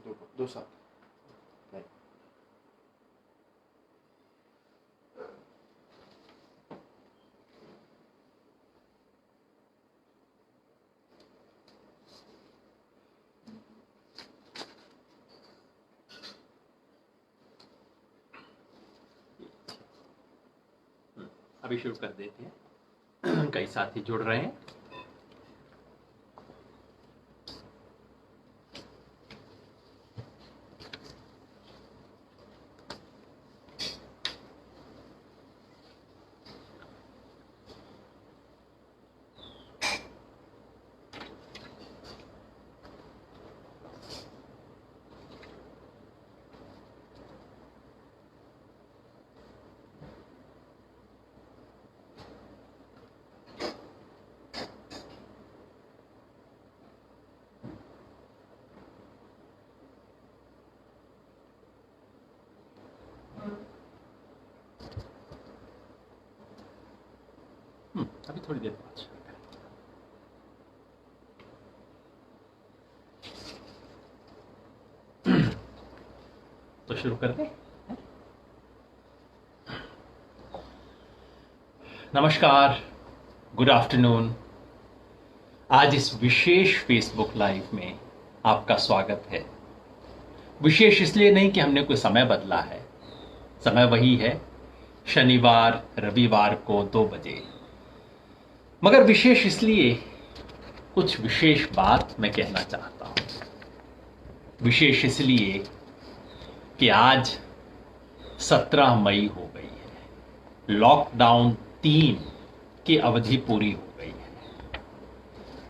दो साथ नहीं। अभी शुरू कर देते हैं। कई साथी जुड़ रहे हैं। अभी थोड़ी देर बाद शुरू करें। तो शुरू कर दें। नमस्कार, गुड आफ्टरनून। आज इस विशेष फेसबुक लाइव में आपका स्वागत है। विशेष इसलिए नहीं कि हमने कोई समय बदला है, समय वही है, शनिवार रविवार को 2 बजे। मगर विशेष इसलिए कुछ विशेष बात मैं कहना चाहता हूं। विशेष इसलिए कि आज 17 मई हो गई है, लॉकडाउन 3 की अवधि पूरी हो गई है।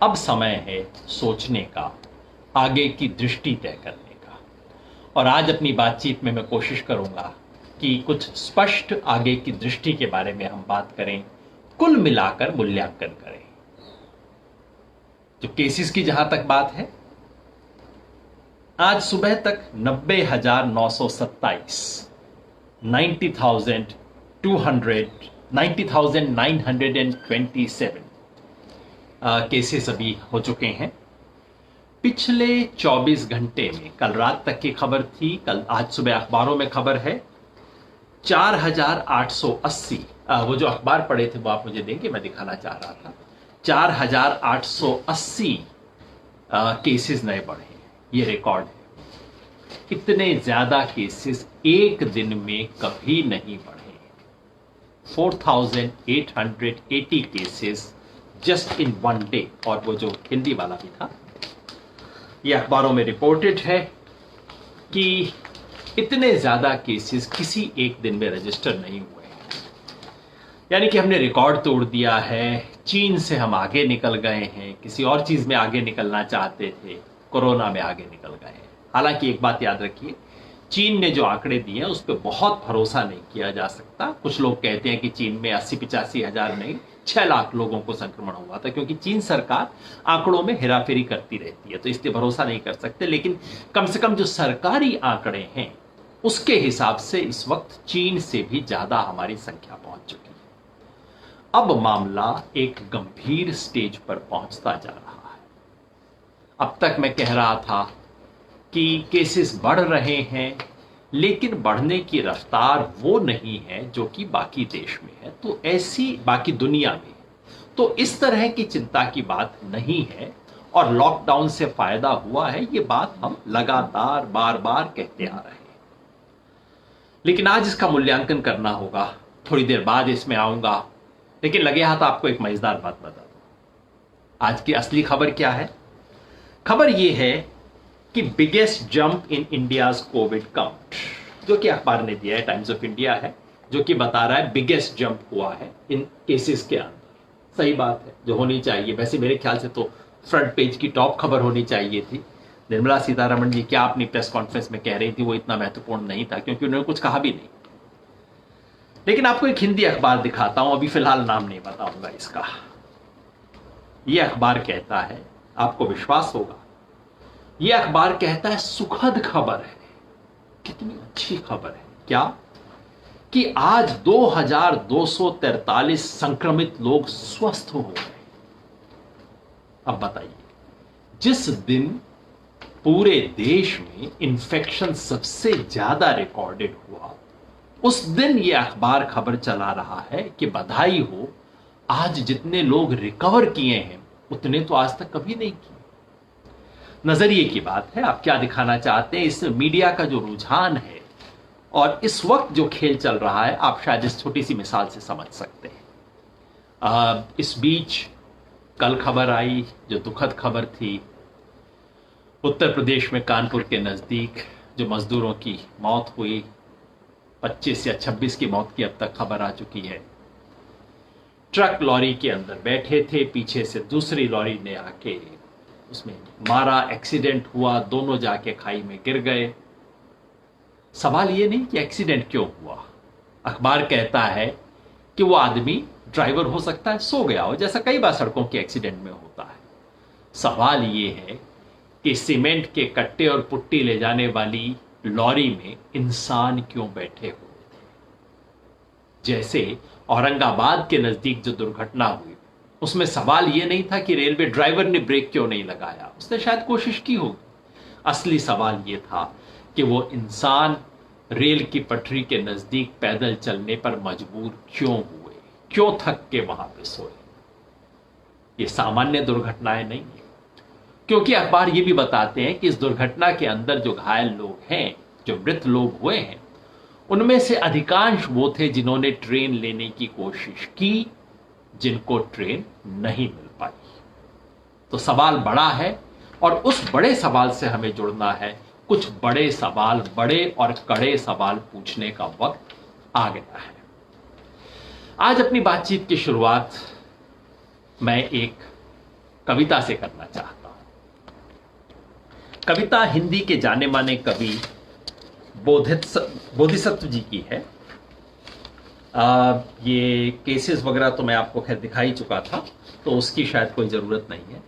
अब समय है सोचने का, आगे की दृष्टि तय करने का। और आज अपनी बातचीत में मैं कोशिश करूंगा कि कुछ स्पष्ट आगे की दृष्टि के बारे में हम बात करें, कुल मिलाकर मूल्यांकन करें। जो केसेस की जहां तक बात है, आज सुबह तक 90,927 90,927 केसेस अभी हो चुके हैं। पिछले 24 घंटे में, कल रात तक की खबर थी, कल आज सुबह अखबारों में खबर है 4,880। वो जो अखबार पढ़े थे वो आप मुझे देंगे, मैं दिखाना चाह रहा था। 4,880 केसेस नए बढ़े, ये रिकॉर्ड है। इतने ज्यादा केसेस एक दिन में कभी नहीं बढ़े। 4,880 केसेस जस्ट इन 1 डे। और वो जो हिंदी वाला भी था, ये अखबारों में रिपोर्टेड है कि इतने ज्यादा केसेस किसी एक दिन में रजिस्टर नहीं हुए। यानी कि हमने रिकॉर्ड तोड़ दिया है। चीन से हम आगे निकल गए हैं, किसी और चीज में आगे निकलना चाहते थे, कोरोना में आगे निकल गए। हालांकि एक बात याद रखिए, चीन ने जो आंकड़े दिए हैं उस पर बहुत भरोसा नहीं किया जा सकता। कुछ लोग कहते हैं कि चीन में 80-85 हजार नहीं, 6 लाख लोगों को संक्रमण हुआ था, क्योंकि चीन सरकार आंकड़ों में हेराफेरी करती रहती है, तो इसलिए भरोसा नहीं कर सकते। लेकिन कम से कम जो सरकारी आंकड़े हैं उसके हिसाब से इस वक्त चीन से भी ज्यादा हमारी संख्या पहुंच चुकी है। अब मामला एक गंभीर स्टेज पर पहुंचता जा रहा है। अब तक मैं कह रहा था कि केसेस बढ़ रहे हैं, लेकिन बढ़ने की रफ्तार वो नहीं है जो कि बाकी देश में है, तो ऐसी बाकी दुनिया में है। तो इस तरह की चिंता की बात नहीं है। और लॉकडाउन से फायदा हुआ है, ये बात हम लगातार बार बार कहते आ रहे हैं। लेकिन आज इसका मूल्यांकन करना होगा। थोड़ी देर बाद इसमें आऊंगा, लेकिन लगे हाथ आपको एक मजेदार बात बता दूं। आज की असली खबर क्या है? खबर यह है कि biggest jump in India's Covid count, जो कि अखबार ने दिया है, टाइम्स ऑफ इंडिया है, जो कि बता रहा है बिगेस्ट जंप हुआ है इन केसेस के अंदर। सही बात है, जो होनी चाहिए। वैसे मेरे ख्याल से तो फ्रंट पेज की टॉप खबर होनी चाहिए थी। निर्मला सीतारमण जी क्या अपनी प्रेस कॉन्फ्रेंस में कह रही थी वो इतना महत्वपूर्ण नहीं था, क्योंकि उन्होंने कुछ कहा भी नहीं। लेकिन आपको एक हिंदी अखबार दिखाता हूं, अभी फिलहाल नाम नहीं बताऊंगा इसका। यह अखबार कहता है, आपको विश्वास होगा, यह अखबार कहता है सुखद खबर है। कितनी अच्छी खबर है क्या? कि आज 2,243 संक्रमित लोग स्वस्थ हो गए। अब बताइए, जिस दिन पूरे देश में इन्फेक्शन सबसे ज्यादा रिकॉर्डेड हुआ, उस दिन यह अखबार खबर चला रहा है कि बधाई हो, आज जितने लोग रिकवर किए हैं उतने तो आज तक कभी नहीं किए। नजरिए की बात है, आप क्या दिखाना चाहते हैं। इस मीडिया का जो रुझान है और इस वक्त जो खेल चल रहा है, आप शायद इस छोटी सी मिसाल से समझ सकते हैं। इस बीच कल खबर आई जो दुखद खबर थी, उत्तर प्रदेश में कानपुर के नजदीक जो मजदूरों की मौत हुई, 25 या 26 की मौत की अब तक खबर आ चुकी है। ट्रक लॉरी के अंदर बैठे थे, पीछे से दूसरी लॉरी ने आके उसमें मारा, एक्सीडेंट हुआ, दोनों जाके खाई में गिर गए। सवाल ये नहीं कि एक्सीडेंट क्यों हुआ, अखबार कहता है कि वो आदमी ड्राइवर हो सकता है सो गया हो, जैसा कई बार सड़कों के एक्सीडेंट में होता है। सवाल ये है कि सीमेंट के कट्टे और पुट्टी ले जाने वाली लॉरी में इंसान क्यों बैठे हुए थे। जैसे औरंगाबाद के नजदीक जो दुर्घटना हुई, उसमें सवाल यह नहीं था कि रेलवे ड्राइवर ने ब्रेक क्यों नहीं लगाया, उसने शायद कोशिश की होगी। असली सवाल यह था कि वो इंसान रेल की पटरी के नजदीक पैदल चलने पर मजबूर क्यों हुए, क्यों थक के वहां पे सोए। ये सामान्य दुर्घटनाएं नहीं है, क्योंकि अखबार ये भी बताते हैं कि इस दुर्घटना के अंदर जो घायल लोग हैं, जो मृत लोग हुए हैं, उनमें से अधिकांश वो थे जिन्होंने ट्रेन लेने की कोशिश की, जिनको ट्रेन नहीं मिल पाई। तो सवाल बड़ा है और उस बड़े सवाल से हमें जुड़ना है। कुछ बड़े सवाल, बड़े और कड़े सवाल पूछने का वक्त आ गया है। आज अपनी बातचीत की शुरुआत मैं एक कविता से करना चाहता हूं। कविता हिंदी के जाने माने कवि बोधिसत्व जी की है। ये केसेस वगैरह तो मैं आपको खैर दिखा ही चुका था, तो उसकी शायद कोई जरूरत नहीं है।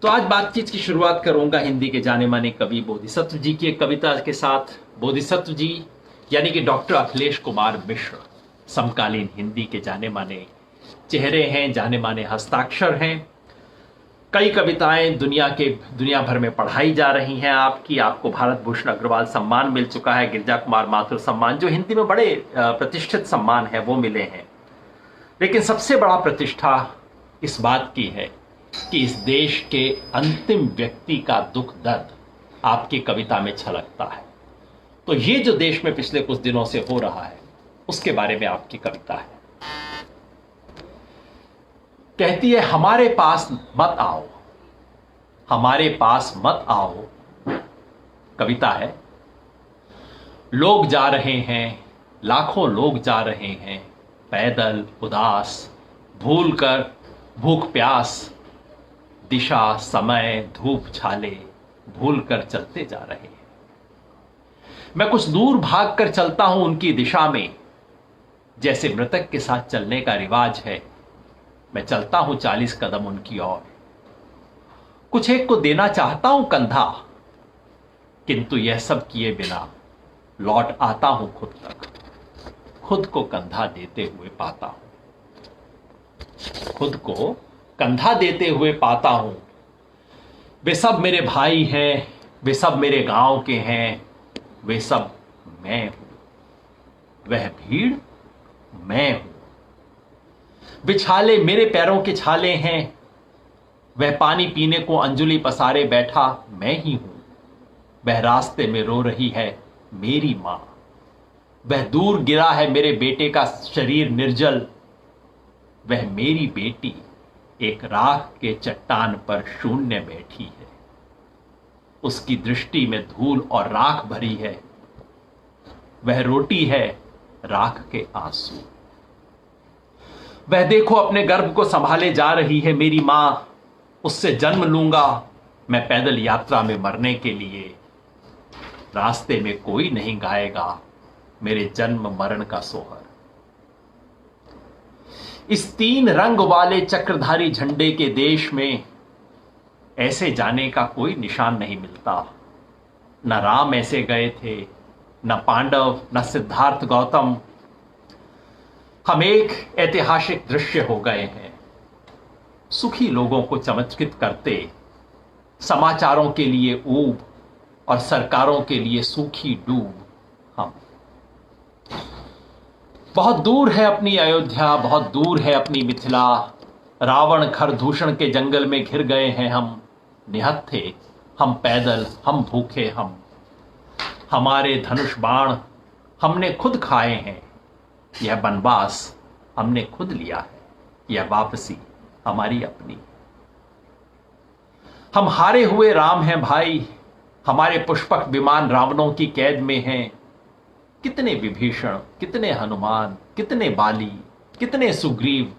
तो आज बातचीत की शुरुआत करूंगा हिंदी के जाने माने कवि बोधिसत्व जी की एक कविता के साथ। बोधिसत्व जी यानी कि डॉक्टर अखिलेश कुमार मिश्र समकालीन हिंदी के जाने माने चेहरे हैं, जाने माने हस्ताक्षर हैं। कई कविताएं दुनिया भर में पढ़ाई जा रही हैं। आपको भारत भूषण अग्रवाल सम्मान मिल चुका है, गिरजा कुमार माथुर सम्मान, जो हिंदी में बड़े प्रतिष्ठित सम्मान है, वो मिले हैं। लेकिन सबसे बड़ा प्रतिष्ठा इस बात की है कि इस देश के अंतिम व्यक्ति का दुख दर्द आपकी कविता में छलकता है। तो ये जो देश में पिछले कुछ दिनों से हो रहा है, उसके बारे में आपकी कविता है। कहती है, हमारे पास मत आओ, हमारे पास मत आओ। कविता है, लोग जा रहे हैं, लाखों लोग जा रहे हैं, पैदल, उदास, भूलकर, भूख प्यास, दिशा, समय, धूप छाले भूलकर चलते जा रहे हैं। मैं कुछ दूर भागकर चलता हूं उनकी दिशा में, जैसे मृतक के साथ चलने का रिवाज है। मैं चलता हूं 40 कदम उनकी ओर, कुछ एक को देना चाहता हूं कंधा, किंतु यह सब किए बिना लौट आता हूं खुद तक, खुद को कंधा देते हुए पाता हूं, खुद को कंधा देते हुए पाता हूं। वे सब मेरे भाई हैं, वे सब मेरे गांव के हैं, वे सब मैं हूं, वह भीड़ मैं हूं। वे छाले मेरे पैरों के छाले हैं, वह पानी पीने को अंजुली पसारे बैठा मैं ही हूं। वह रास्ते में रो रही है मेरी मां, वह दूर गिरा है मेरे बेटे का शरीर निर्जल, वह मेरी बेटी एक राख के चट्टान पर शून्य बैठी है। उसकी दृष्टि में धूल और राख भरी है, वह रोटी है राख के आंसू। वह देखो अपने गर्भ को संभाले जा रही है मेरी मां, उससे जन्म लूंगा मैं पैदल यात्रा में मरने के लिए। रास्ते में कोई नहीं गाएगा मेरे जन्म मरण का सोहर। इस 3 रंग वाले चक्रधारी झंडे के देश में ऐसे जाने का कोई निशान नहीं मिलता। न राम ऐसे गए थे, न पांडव, न सिद्धार्थ गौतम। हम एक ऐतिहासिक दृश्य हो गए हैं। सुखी लोगों को चमत्कृत करते, समाचारों के लिए ऊब, और सरकारों के लिए सूखी डूब हम। बहुत दूर है अपनी अयोध्या, बहुत दूर है अपनी मिथिला, रावण खरदूषण के जंगल में घिर गए हैं हम, निहत्थे हम पैदल, हम भूखे हम, हमारे धनुष बाण हमने खुद खाए हैं, यह वनवास हमने खुद लिया है, यह वापसी हमारी अपनी। हम हारे हुए राम हैं भाई, हमारे पुष्पक विमान रावणों की कैद में हैं। कितने विभीषण, कितने हनुमान, कितने बाली, कितने सुग्रीव,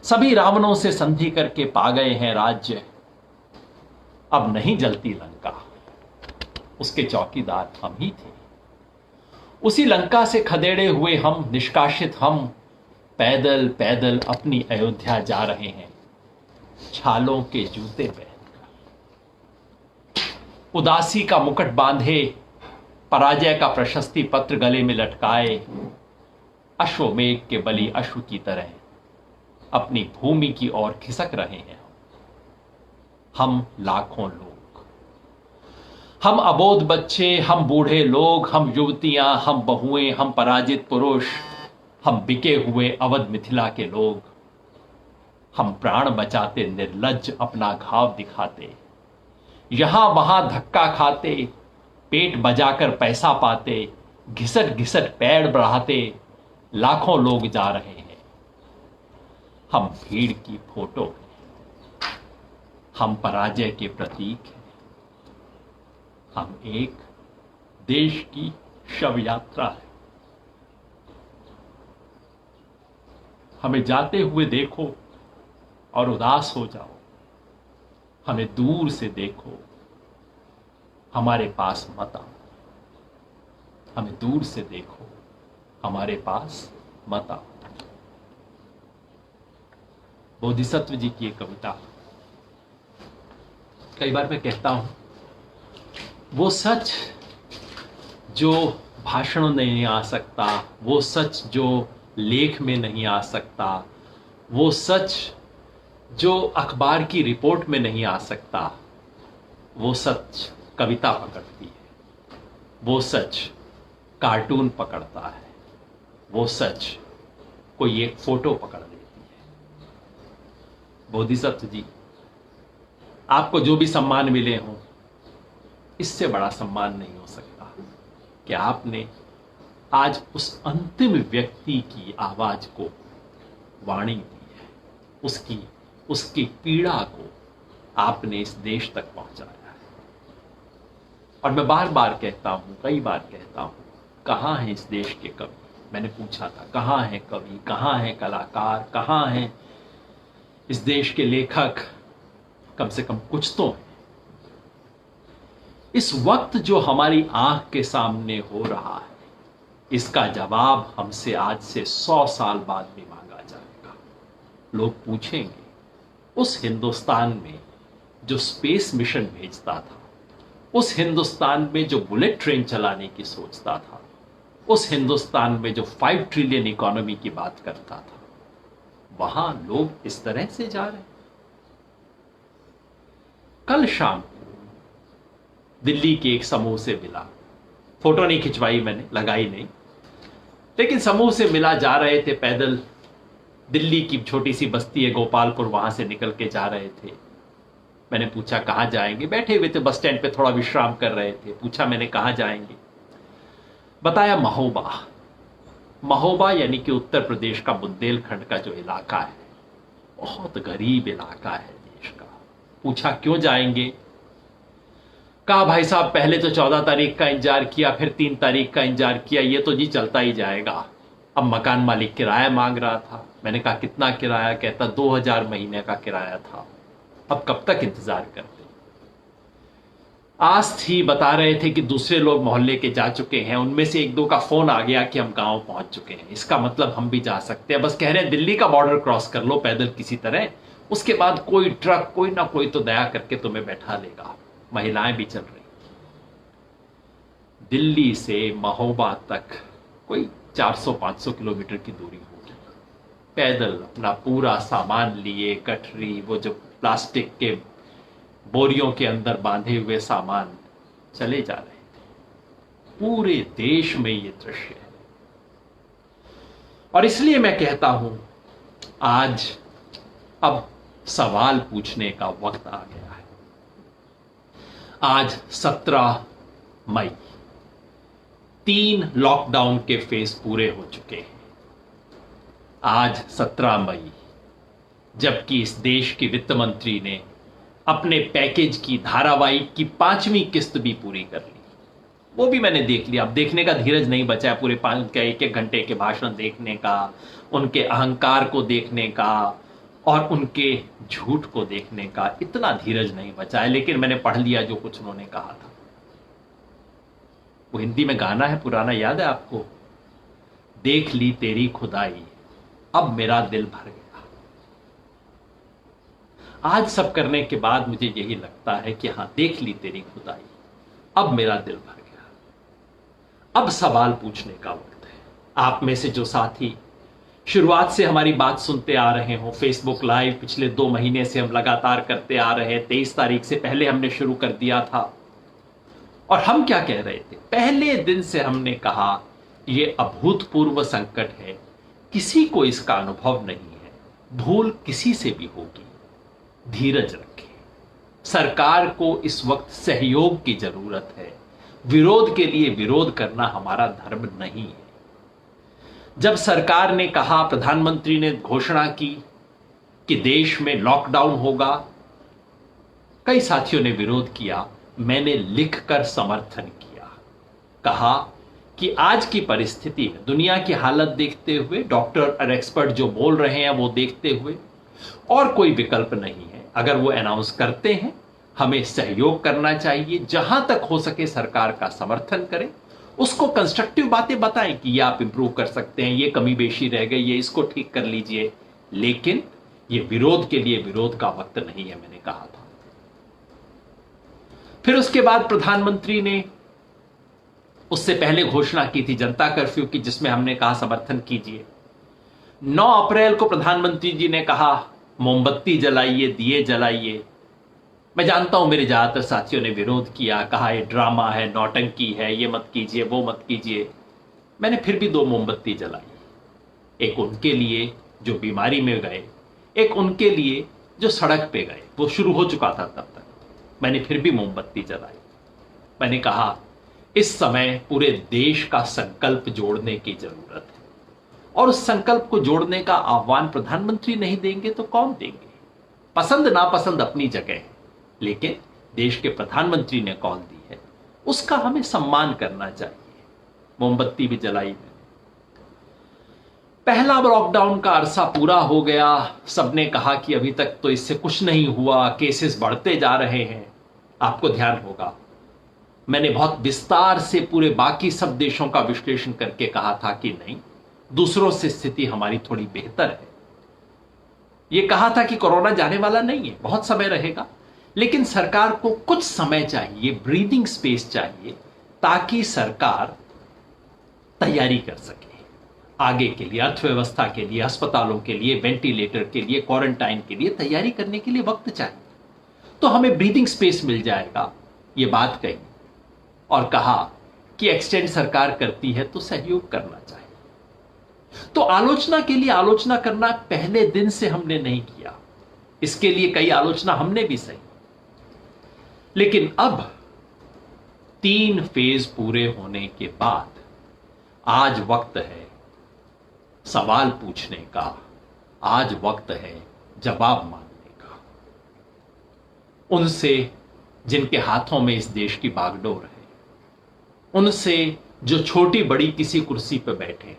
सभी रावणों से संधि करके पा गए हैं राज्य। अब नहीं जलती लंका, उसके चौकीदार हम ही थे। उसी लंका से खदेड़े हुए हम, निष्कासित हम, पैदल पैदल अपनी अयोध्या जा रहे हैं, छालों के जूते पहनकर। उदासी का मुकुट बांधे, पराजय का प्रशस्ति पत्र गले में लटकाए, अश्वमेघ के बलि अश्व की तरह अपनी भूमि की ओर खिसक रहे हैं। हम लाखों लोग, हम अबोध बच्चे, हम बूढ़े लोग, हम युवतियां, हम बहुएं, हम पराजित पुरुष, हम बिके हुए अवध मिथिला के लोग, हम प्राण बचाते निर्लज्ज अपना घाव दिखाते, यहां वहां धक्का खाते, पेट बजाकर पैसा पाते, घिसट घिसट पैर बढ़ाते, लाखों लोग जा रहे हैं। हम भीड़ की फोटो हैं, हम पराजय के प्रतीक हैं, हम एक देश की शव यात्रा है। हमें जाते हुए देखो और उदास हो जाओ, हमें दूर से देखो, हमारे पास मत आओ। हमें दूर से देखो, हमारे पास मत आओ। बोधिसत्व जी की एक कविता, कई बार मैं कहता हूं, वो सच जो भाषण में नहीं आ सकता, वो सच जो लेख में नहीं आ सकता, वो सच जो अखबार की रिपोर्ट में नहीं आ सकता, वो सच कविता पकड़ती है, वो सच कार्टून पकड़ता है, वो सच कोई एक फोटो पकड़ लेती है। बोधिसत्व जी, आपको जो भी सम्मान मिले हों, इससे बड़ा सम्मान नहीं हो सकता कि आपने आज उस अंतिम व्यक्ति की आवाज को वाणी दी है, उसकी पीड़ा को आपने इस देश तक पहुंचाया है। और मैं बार बार कहता हूं, कई बार कहता हूं, कहां है इस देश के कवि? मैंने पूछा था, कहां है कवि, कहां है कलाकार, कहां है इस देश के लेखक? कम से कम कुछ तो है। इस वक्त जो हमारी आंख के सामने हो रहा है, इसका जवाब हमसे आज से 100 साल बाद भी मांगा जाएगा। लोग पूछेंगे, उस हिंदुस्तान में जो स्पेस मिशन भेजता था, उस हिंदुस्तान में जो बुलेट ट्रेन चलाने की सोचता था, उस हिंदुस्तान में जो 5 ट्रिलियन इकोनॉमी की बात करता था, वहां लोग इस तरह से जा रहे हैं। कल शाम दिल्ली के एक समूह से मिला, फोटो नहीं खिंचवाई मैंने, लगाई नहीं, लेकिन समूह से मिला, जा रहे थे पैदल, दिल्ली की छोटी सी बस्ती है गोपालपुर, वहां से निकल के जा रहे थे। मैंने पूछा कहां जाएंगे? बैठे हुए थे बस स्टैंड पे, थोड़ा विश्राम कर रहे थे। पूछा मैंने कहां जाएंगे? बताया महोबा। महोबा यानी कि उत्तर प्रदेश का बुंदेलखंड का जो इलाका है, बहुत गरीब इलाका है देश का। पूछा क्यों जाएंगे? कहा भाई साहब, पहले तो 14 तारीख का इंतजार किया, फिर 3 तारीख का इंतजार किया, ये तो जी चलता ही जाएगा। अब मकान मालिक किराया मांग रहा था। मैंने कहा कितना किराया? कहता 2000 महीने का किराया था। अब कब तक इंतजार करते? आस थी, बता रहे थे कि दूसरे लोग मोहल्ले के जा चुके हैं, उनमें से 1-2 का फोन आ गया कि हम गांव पहुंच चुके हैं, इसका मतलब हम भी जा सकते हैं। बस कह रहे हैं दिल्ली का बॉर्डर क्रॉस कर लो पैदल किसी तरह, उसके बाद कोई ट्रक, कोई ना कोई तो दया करके तुम्हें बैठा लेगा। महिलाएं भी चल रही। दिल्ली से महोबा तक कोई 400-500 किलोमीटर की दूरी होगी। पैदल अपना पूरा सामान लिए, गठरी, वो जो प्लास्टिक के बोरियों के अंदर बांधे हुए सामान, चले जा रहे थे। पूरे देश में ये दृश्य है और इसलिए मैं कहता हूं आज अब सवाल पूछने का वक्त आ गया है। आज 17 मई, 3 लॉकडाउन के फेज पूरे हो चुके हैं। आज 17 मई, जबकि इस देश के वित्त मंत्री ने अपने पैकेज की धारावाहिक की 5वीं किस्त भी पूरी कर ली। वो भी मैंने देख लिया। अब देखने का धीरज नहीं बचा है पूरे 1-1 घंटे के भाषण देखने का, उनके अहंकार को देखने का और उनके झूठ को देखने का इतना धीरज नहीं बचा है। लेकिन मैंने पढ़ लिया जो कुछ उन्होंने कहा था। वो हिंदी में गाना है पुराना, याद है आपको? देख ली तेरी खुदाई, अब मेरा दिल भर गया। आज सब करने के बाद मुझे यही लगता है कि हां, देख ली तेरी खुदाई, अब मेरा दिल भर गया। अब सवाल पूछने का वक्त है। आप में से जो साथी शुरुआत से हमारी बात सुनते आ रहे हो, फेसबुक लाइव पिछले 2 महीने से हम लगातार करते आ रहे हैं। 23 तारीख से पहले हमने शुरू कर दिया था और हम क्या कह रहे थे? पहले दिन से हमने कहा यह अभूतपूर्व संकट है, किसी को इसका अनुभव नहीं है, भूल किसी से भी होगी, धीरज रखें। सरकार को इस वक्त सहयोग की जरूरत है। विरोध के लिए विरोध करना हमारा धर्म नहीं है। जब सरकार ने कहा, प्रधानमंत्री ने घोषणा की कि देश में लॉकडाउन होगा, कई साथियों ने विरोध किया। मैंने लिखकर समर्थन किया, कहा कि आज की परिस्थिति में, दुनिया की हालत देखते हुए, डॉक्टर और एक्सपर्ट जो बोल रहे हैं वो देखते हुए, और कोई विकल्प नहीं है। अगर वो अनाउंस करते हैं, हमें सहयोग करना चाहिए। जहां तक हो सके सरकार का समर्थन करें, उसको कंस्ट्रक्टिव बातें बताएं कि ये आप इंप्रूव कर सकते हैं, ये कमी बेशी रह गई, ये इसको ठीक कर लीजिए। लेकिन ये विरोध के लिए विरोध का वक्त नहीं है, मैंने कहा था। फिर उसके बाद प्रधानमंत्री ने उससे पहले घोषणा की थी जनता कर्फ्यू की, जिसमें हमने कहा समर्थन कीजिए। 9 अप्रैल को प्रधानमंत्री जी ने कहा मोमबत्ती जलाइए, दिए जलाइए। मैं जानता हूं मेरे ज्यादातर साथियों ने विरोध किया, कहा ये ड्रामा है, नौटंकी है, ये मत कीजिए, वो मत कीजिए। मैंने फिर भी 2 मोमबत्ती जलाई, एक उनके लिए जो बीमारी में गए, एक उनके लिए जो सड़क पे गए। वो शुरू हो चुका था तब तक, मैंने फिर भी मोमबत्ती जलाई। मैंने कहा इस समय पूरे देश का संकल्प जोड़ने की जरूरत है, और उस संकल्प को जोड़ने का आह्वान प्रधानमंत्री नहीं देंगे तो कौन देंगे? पसंद नापसंद अपनी जगह है, लेकिन देश के प्रधानमंत्री ने कॉल दी है, उसका हमें सम्मान करना चाहिए। मोमबत्ती भी जलाई मैंने। पहला लॉकडाउन का अरसा पूरा हो गया। सबने कहा कि अभी तक तो इससे कुछ नहीं हुआ, केसेस बढ़ते जा रहे हैं। आपको ध्यान होगा, मैंने बहुत विस्तार से पूरे बाकी सब देशों का विश्लेषण करके कहा था कि नहीं, दूसरों से स्थिति हमारी थोड़ी बेहतर है। यह कहा था कि कोरोना जाने वाला नहीं है, बहुत समय रहेगा, लेकिन सरकार को कुछ समय चाहिए, ब्रीदिंग स्पेस चाहिए, ताकि सरकार तैयारी कर सके आगे के लिए, अर्थव्यवस्था के लिए, अस्पतालों के लिए, वेंटिलेटर के लिए, क्वारंटाइन के लिए तैयारी करने के लिए वक्त चाहिए। तो हमें ब्रीदिंग स्पेस मिल जाएगा, ये बात कही और कहा कि एक्सटेंड सरकार करती है तो सहयोग करना चाहिए। तो आलोचना के लिए आलोचना करना पहले दिन से हमने नहीं किया, इसके लिए कई आलोचना हमने भी सही। लेकिन अब 3 फेज पूरे होने के बाद आज वक्त है सवाल पूछने का, आज वक्त है जवाब मांगने का। उनसे जिनके हाथों में इस देश की बागडोर है, उनसे जो छोटी बड़ी किसी कुर्सी पर बैठे हैं।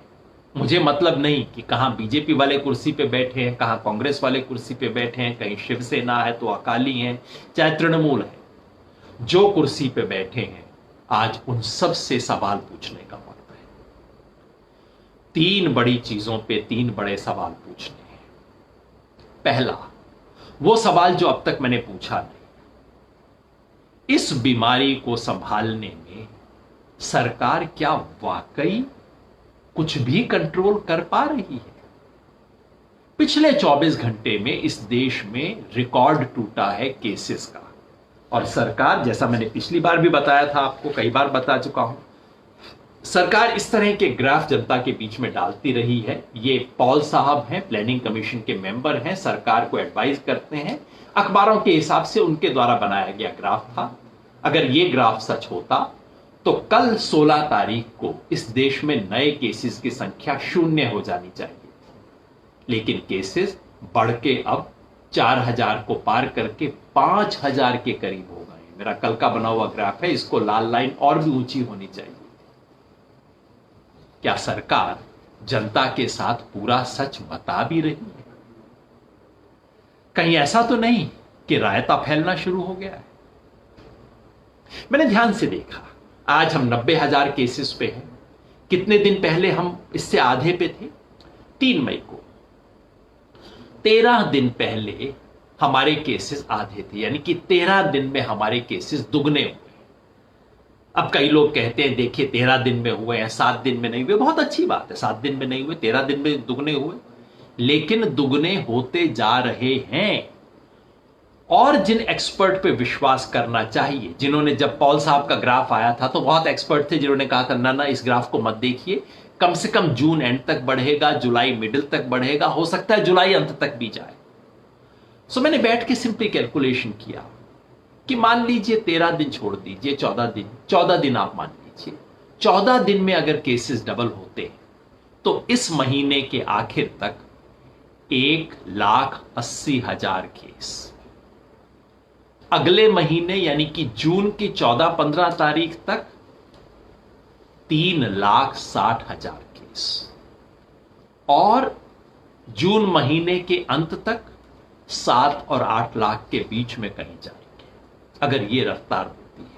मुझे मतलब नहीं कि कहां बीजेपी वाले कुर्सी पे बैठे हैं, कहां कांग्रेस वाले कुर्सी पे बैठे हैं, कहीं शिवसेना है तो अकाली हैं, चाहे तृणमूल है। जो कुर्सी पे बैठे हैं, आज उन सब से सवाल पूछने का वक्त है। 3 बड़ी चीजों पे 3 बड़े सवाल पूछने हैं। पहला, वो सवाल जो अब तक मैंने पूछा नहीं, इस बीमारी को संभालने में सरकार क्या वाकई कुछ भी कंट्रोल कर पा रही है? पिछले 24 घंटे में इस देश में रिकॉर्ड टूटा है केसेस का। और सरकार, जैसा मैंने पिछली बार भी बताया था, आपको कई बार बता चुका हूं, सरकार इस तरह के ग्राफ जनता के बीच में डालती रही है। ये पॉल साहब हैं, प्लानिंग कमीशन के मेंबर हैं, सरकार को एडवाइस करते हैं, अखबारों के हिसाब से उनके द्वारा बनाया गया ग्राफ था। अगर ये ग्राफ सच होता तो कल 16 तारीख को इस देश में नए केसेस की संख्या 0 हो जानी चाहिए, लेकिन केसेस बढ़ के अब 4000 को पार करके 5000 के करीब हो गए। मेरा कल का बना हुआ ग्राफ है, इसको लाल लाइन और भी ऊंची होनी चाहिए। क्या सरकार जनता के साथ पूरा सच बता भी रही है? कहीं ऐसा तो नहीं कि रायता फैलना शुरू हो गया है? मैंने ध्यान से देखा, आज हम 90,000 केसेस पे हैं। कितने दिन पहले हम इससे आधे पे थे? 3 मई को। 13 दिन पहले हमारे केसेस आधे थे, यानी कि 13 दिन में हमारे केसेस दुगने हुए। अब कई लोग कहते हैं देखिए 13 दिन में हुए हैं, 7 दिन में नहीं हुए। बहुत अच्छी बात है, 7 दिन में नहीं हुए, 13 दिन में दुगने हुए, लेकिन दुगने होते जा रहे हैं। और जिन एक्सपर्ट पे विश्वास करना चाहिए, जिन्होंने, जब पॉल साहब का ग्राफ आया था तो बहुत एक्सपर्ट थे जिन्होंने कहा था ना इस ग्राफ को मत देखिए, कम से कम जून एंड तक बढ़ेगा, जुलाई मिडिल तक बढ़ेगा, हो सकता है जुलाई अंत तक भी जाए। सो मैंने बैठ के सिंपली कैलकुलेशन किया कि मान लीजिए 13 दिन छोड़ दीजिए, 14 दिन आप मान लीजिए, 14 दिन में अगर केसेस डबल होते तो इस महीने के आखिर तक 1,80,000 केस, अगले महीने यानी कि जून की 14-15 तारीख तक 3,60,000 केस, और जून महीने के अंत तक 7 और 8 लाख के बीच में कहीं जाएंगे अगर ये रफ्तार होती है।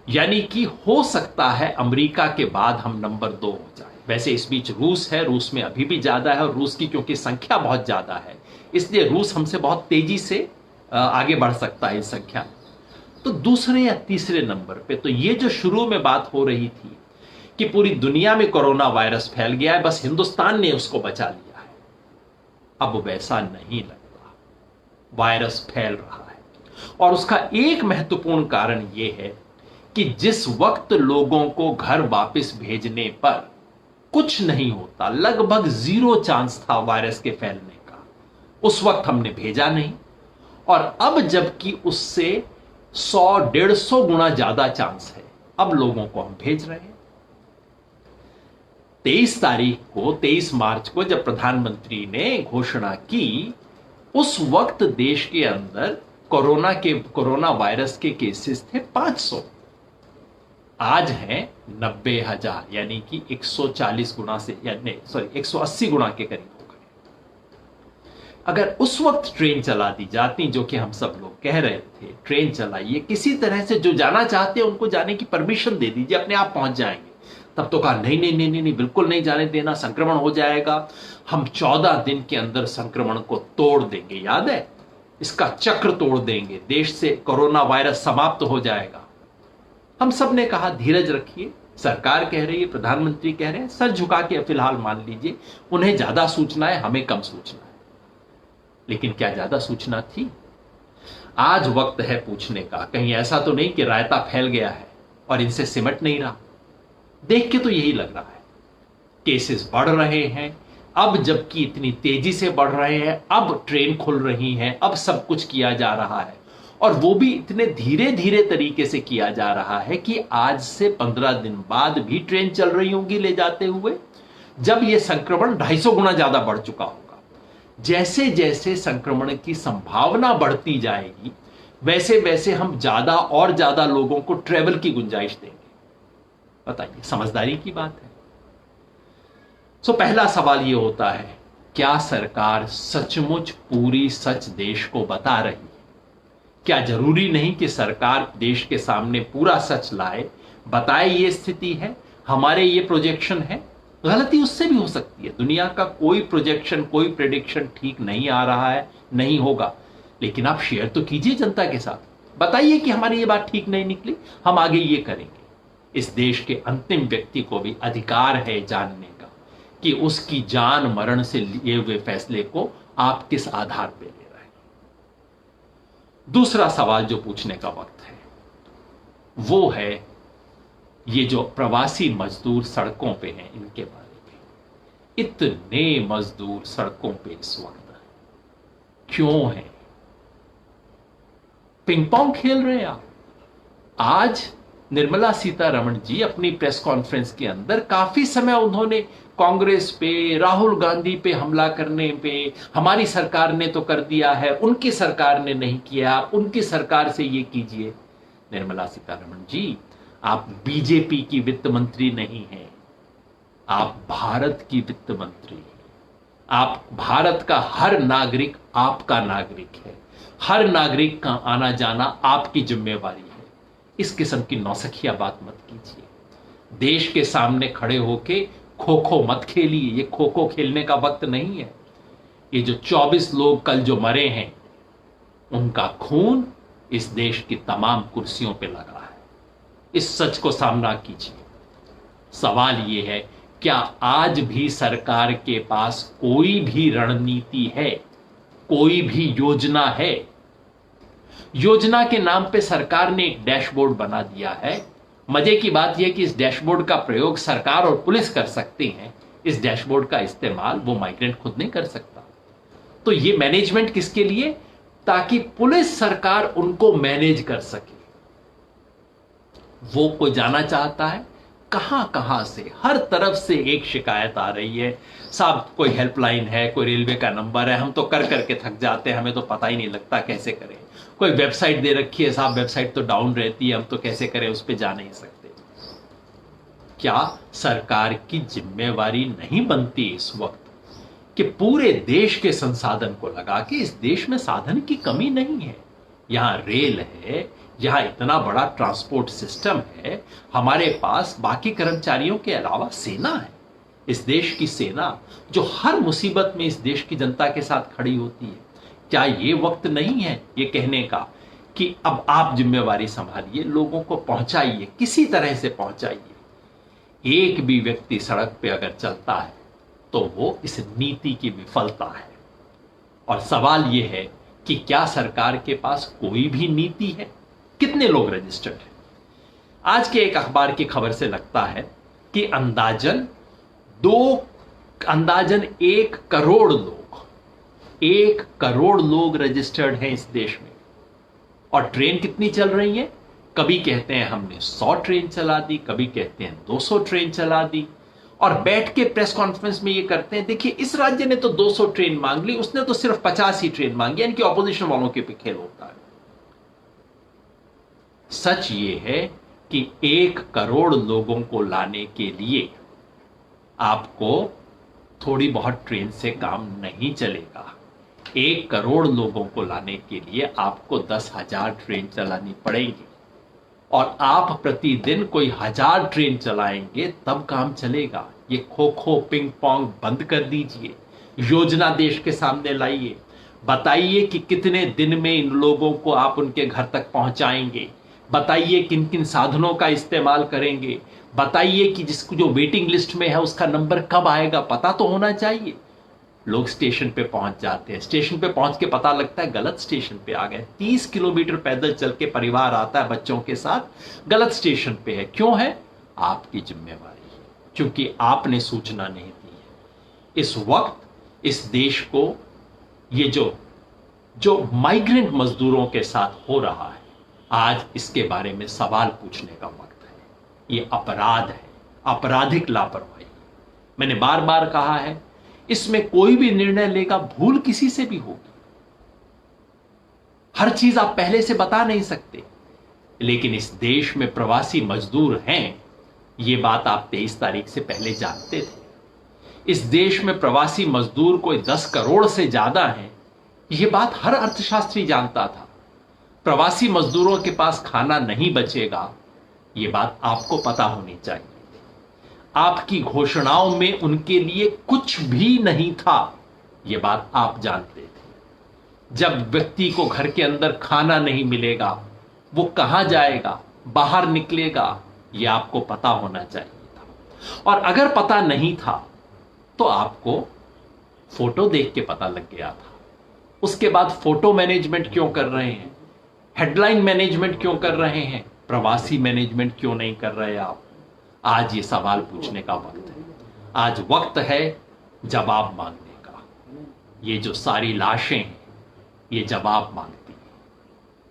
यानी कि हो सकता है अमेरिका के बाद हम नंबर 2 हो जाए। वैसे इस बीच रूस है, रूस में अभी भी ज्यादा है, और रूस की क्योंकि संख्या बहुत ज्यादा है इसलिए रूस हमसे बहुत तेजी से आगे बढ़ सकता है इस संख्या। तो दूसरे या तीसरे नंबर पे, तो ये जो शुरू में बात हो रही थी कि पूरी दुनिया में कोरोना वायरस फैल गया है, बस हिंदुस्तान ने उसको बचा लिया है, अब वैसा नहीं लगता। वायरस फैल रहा है, और उसका एक महत्वपूर्ण कारण यह है कि जिस वक्त लोगों को घर वापस भेजने पर कुछ नहीं होता, लगभग 0 चांस था वायरस के फैलने का, उस वक्त हमने भेजा नहीं। और अब जबकि उससे 100-150 गुना ज्यादा चांस है, अब लोगों को हम भेज रहे हैं। 23 मार्च को जब प्रधानमंत्री ने घोषणा की, उस वक्त देश के अंदर कोरोना वायरस के केसेस थे 500, आज हैं 90,000, यानी कि 140 गुना से, यानी 180 गुना के करीब हो गए। अगर उस वक्त ट्रेन चला दी जाती, जो कि हम सब लोग कह रहे थे ट्रेन चलाइए, किसी तरह से जो जाना चाहते हैं उनको जाने की परमिशन दे दीजिए, अपने आप पहुंच जाएंगे, तब तो कहा नहीं नहीं नहीं नहीं नहीं, बिल्कुल नहीं जाने देना, संक्रमण हो जाएगा, हम 14 दिन के अंदर संक्रमण को तोड़ देंगे, याद है, इसका चक्र तोड़ देंगे, देश से कोरोना वायरस समाप्त हो जाएगा। हम सब ने कहा धीरज रखिए, सरकार कह रही है, प्रधानमंत्री कह रहे हैं, सर झुका के फिलहाल मान लीजिए, उन्हें ज्यादा सूचना है, हमें कम सूचना है। लेकिन क्या ज्यादा सूचना थी? आज वक्त है पूछने का, कहीं ऐसा तो नहीं कि रायता फैल गया है और इनसे सिमट नहीं रहा। देख के तो यही लग रहा है, केसेस बढ़ रहे हैं, अब जबकि इतनी तेजी से बढ़ रहे हैं, अब ट्रेन खुल रही है, अब सब कुछ किया जा रहा है, और वो भी इतने धीरे धीरे तरीके से किया जा रहा है कि आज से 15 दिन बाद भी ट्रेन चल रही होंगी ले जाते हुए, जब ये संक्रमण 250 गुना ज्यादा बढ़ चुका होगा। जैसे जैसे संक्रमण की संभावना बढ़ती जाएगी, वैसे वैसे हम ज्यादा और ज्यादा लोगों को ट्रेवल की गुंजाइश देंगे। बताइए, समझदारी की बात है। सो पहला सवाल यह होता है, क्या सरकार सचमुच पूरी सच देश को बता रही है? क्या जरूरी नहीं कि सरकार देश के सामने पूरा सच लाए, बताए ये स्थिति है, हमारे ये प्रोजेक्शन है? गलती उससे भी हो सकती है, दुनिया का कोई प्रोजेक्शन, कोई प्रेडिक्शन ठीक नहीं आ रहा है, नहीं होगा, लेकिन आप शेयर तो कीजिए जनता के साथ, बताइए कि हमारी ये बात ठीक नहीं निकली, हम आगे ये करेंगे। इस देश के अंतिम व्यक्ति को भी अधिकार है जानने का कि उसकी जान मरण से लिए हुए फैसले को आप किस आधार पर ले रहे हैं। दूसरा सवाल जो पूछने का वक्त है वो है ये जो प्रवासी मजदूर सड़कों पे हैं इनके बारे में। इतने मजदूर सड़कों पे इस वक्त हैं, क्यों हैं? पिंग पोंग खेल रहे हैं आप? आज निर्मला सीतारमण जी अपनी प्रेस कॉन्फ्रेंस के अंदर काफी समय उन्होंने कांग्रेस पे, राहुल गांधी पे हमला करने पे, हमारी सरकार ने तो कर दिया है, उनकी सरकार ने नहीं किया, उनकी सरकार से ये कीजिए। निर्मला सीतारमण जी, आप बीजेपी की वित्त मंत्री नहीं हैं, आप भारत की वित्त मंत्री हैं। आप भारत का हर नागरिक आपका नागरिक है, हर नागरिक का आना जाना आपकी जिम्मेवारी है। इस किस्म की नौसखिया बात मत कीजिए। देश के सामने खड़े होके खो खो मत खेलिए, ये खो खो खेलने का वक्त नहीं है। ये जो 24 लोग कल जो मरे हैं उनका खून इस देश की तमाम कुर्सियों पे लगा है। इस सच को सामना कीजिए। सवाल ये है, क्या आज भी सरकार के पास कोई भी रणनीति है, कोई भी योजना है? योजना के नाम पे सरकार ने एक डैशबोर्ड बना दिया है। मजे की बात यह कि इस डैशबोर्ड का प्रयोग सरकार और पुलिस कर सकते हैं, इस डैशबोर्ड का इस्तेमाल वो माइग्रेंट खुद नहीं कर सकता। तो ये मैनेजमेंट किसके लिए? ताकि पुलिस सरकार उनको मैनेज कर सके। वो कोई जाना चाहता है कहां कहां से, हर तरफ से एक शिकायत आ रही है, साहब कोई हेल्पलाइन है, कोई रेलवे का नंबर है, हम तो कर करके थक जाते हैं, हमें तो पता ही नहीं लगता कैसे करें। कोई वेबसाइट दे रखी है, साहब वेबसाइट तो डाउन रहती है, हम तो कैसे करें, उस पर जा नहीं सकते। क्या सरकार की जिम्मेवारी नहीं बनती इस वक्त कि पूरे देश के संसाधन को लगा के, इस देश में साधन की कमी नहीं है, यहां रेल है, यहां इतना बड़ा ट्रांसपोर्ट सिस्टम है, हमारे पास बाकी कर्मचारियों के अलावा सेना है, इस देश की सेना जो हर मुसीबत में इस देश की जनता के साथ खड़ी होती है। क्या ये वक्त नहीं है ये कहने का कि अब आप जिम्मेवारी संभालिए, लोगों को पहुंचाइए, किसी तरह से पहुंचाइए। एक भी व्यक्ति सड़क पे अगर चलता है तो वो इस नीति की विफलता है। और सवाल यह है कि क्या सरकार के पास कोई भी नीति है? कितने लोग रजिस्टर्ड हैं? आज के एक अखबार की खबर से लगता है कि अंदाजन 1 करोड़ लोग 1 करोड़ लोग रजिस्टर्ड हैं इस देश में। और ट्रेन कितनी चल रही है? कभी कहते हैं हमने 100 ट्रेन चला दी, कभी कहते हैं 200 ट्रेन चला दी, और बैठ के प्रेस कॉन्फ्रेंस में ये करते हैं, देखिए इस राज्य ने तो 200 ट्रेन मांग ली, उसने तो सिर्फ 50 ही ट्रेन मांगी, यानी कि ऑपोजिशन वालों के पे खेल होता है। सच ये है कि 1 करोड़ लोगों को लाने के लिए आपको थोड़ी बहुत ट्रेन से काम नहीं चलेगा। 1 करोड़ लोगों को लाने के लिए आपको 10,000 ट्रेन चलानी पड़ेगी, और आप प्रतिदिन कोई 1000 ट्रेन चलाएंगे तब काम चलेगा। ये खो खो पिंग पोंग बंद कर दीजिए, योजना देश के सामने लाइए, बताइए कि कितने दिन में इन लोगों को आप उनके घर तक पहुंचाएंगे, बताइए किन किन साधनों का इस्तेमाल करेंगे, बताइए कि जिसको जो वेटिंग लिस्ट में है उसका नंबर कब आएगा, पता तो होना चाहिए। लोग स्टेशन पे पहुंच जाते हैं, स्टेशन पे पहुंच के पता लगता है गलत स्टेशन पे आ गए। 30 किलोमीटर पैदल चल के परिवार आता है बच्चों के साथ, गलत स्टेशन पे है। क्यों है? आपकी जिम्मेवारी है, क्योंकि आपने सूचना नहीं दी है। इस वक्त इस देश को ये जो माइग्रेंट मजदूरों के साथ हो रहा है, आज इसके बारे में सवाल पूछने का वक्त है। ये अपराध है, आपराधिक लापरवाही। मैंने बार बार कहा है, इसमें कोई भी निर्णय लेगा भूल किसी से भी होगी। हर चीज आप पहले से बता नहीं सकते, लेकिन इस देश में प्रवासी मजदूर हैं, यह बात आप 23 तारीख से पहले जानते थे। इस देश में प्रवासी मजदूर कोई 10 करोड़ से ज्यादा हैं, यह बात हर अर्थशास्त्री जानता था। प्रवासी मजदूरों के पास खाना नहीं बचेगा, यह बात आपको पता होनी चाहिए। आपकी घोषणाओं में उनके लिए कुछ भी नहीं था, यह बात आप जानते थे। जब व्यक्ति को घर के अंदर खाना नहीं मिलेगा, वो कहां जाएगा, बाहर निकलेगा, यह आपको पता होना चाहिए था। और अगर पता नहीं था तो आपको फोटो देख के पता लग गया था। उसके बाद फोटो मैनेजमेंट क्यों कर रहे हैं? हेडलाइन मैनेजमेंट क्यों कर रहे हैं, प्रवासी मैनेजमेंट क्यों नहीं कर रहे आप? आज ये सवाल पूछने का वक्त है। आज वक्त है जवाब मांगने का। ये जो सारी लाशें हैं ये जवाब मांगती हैं।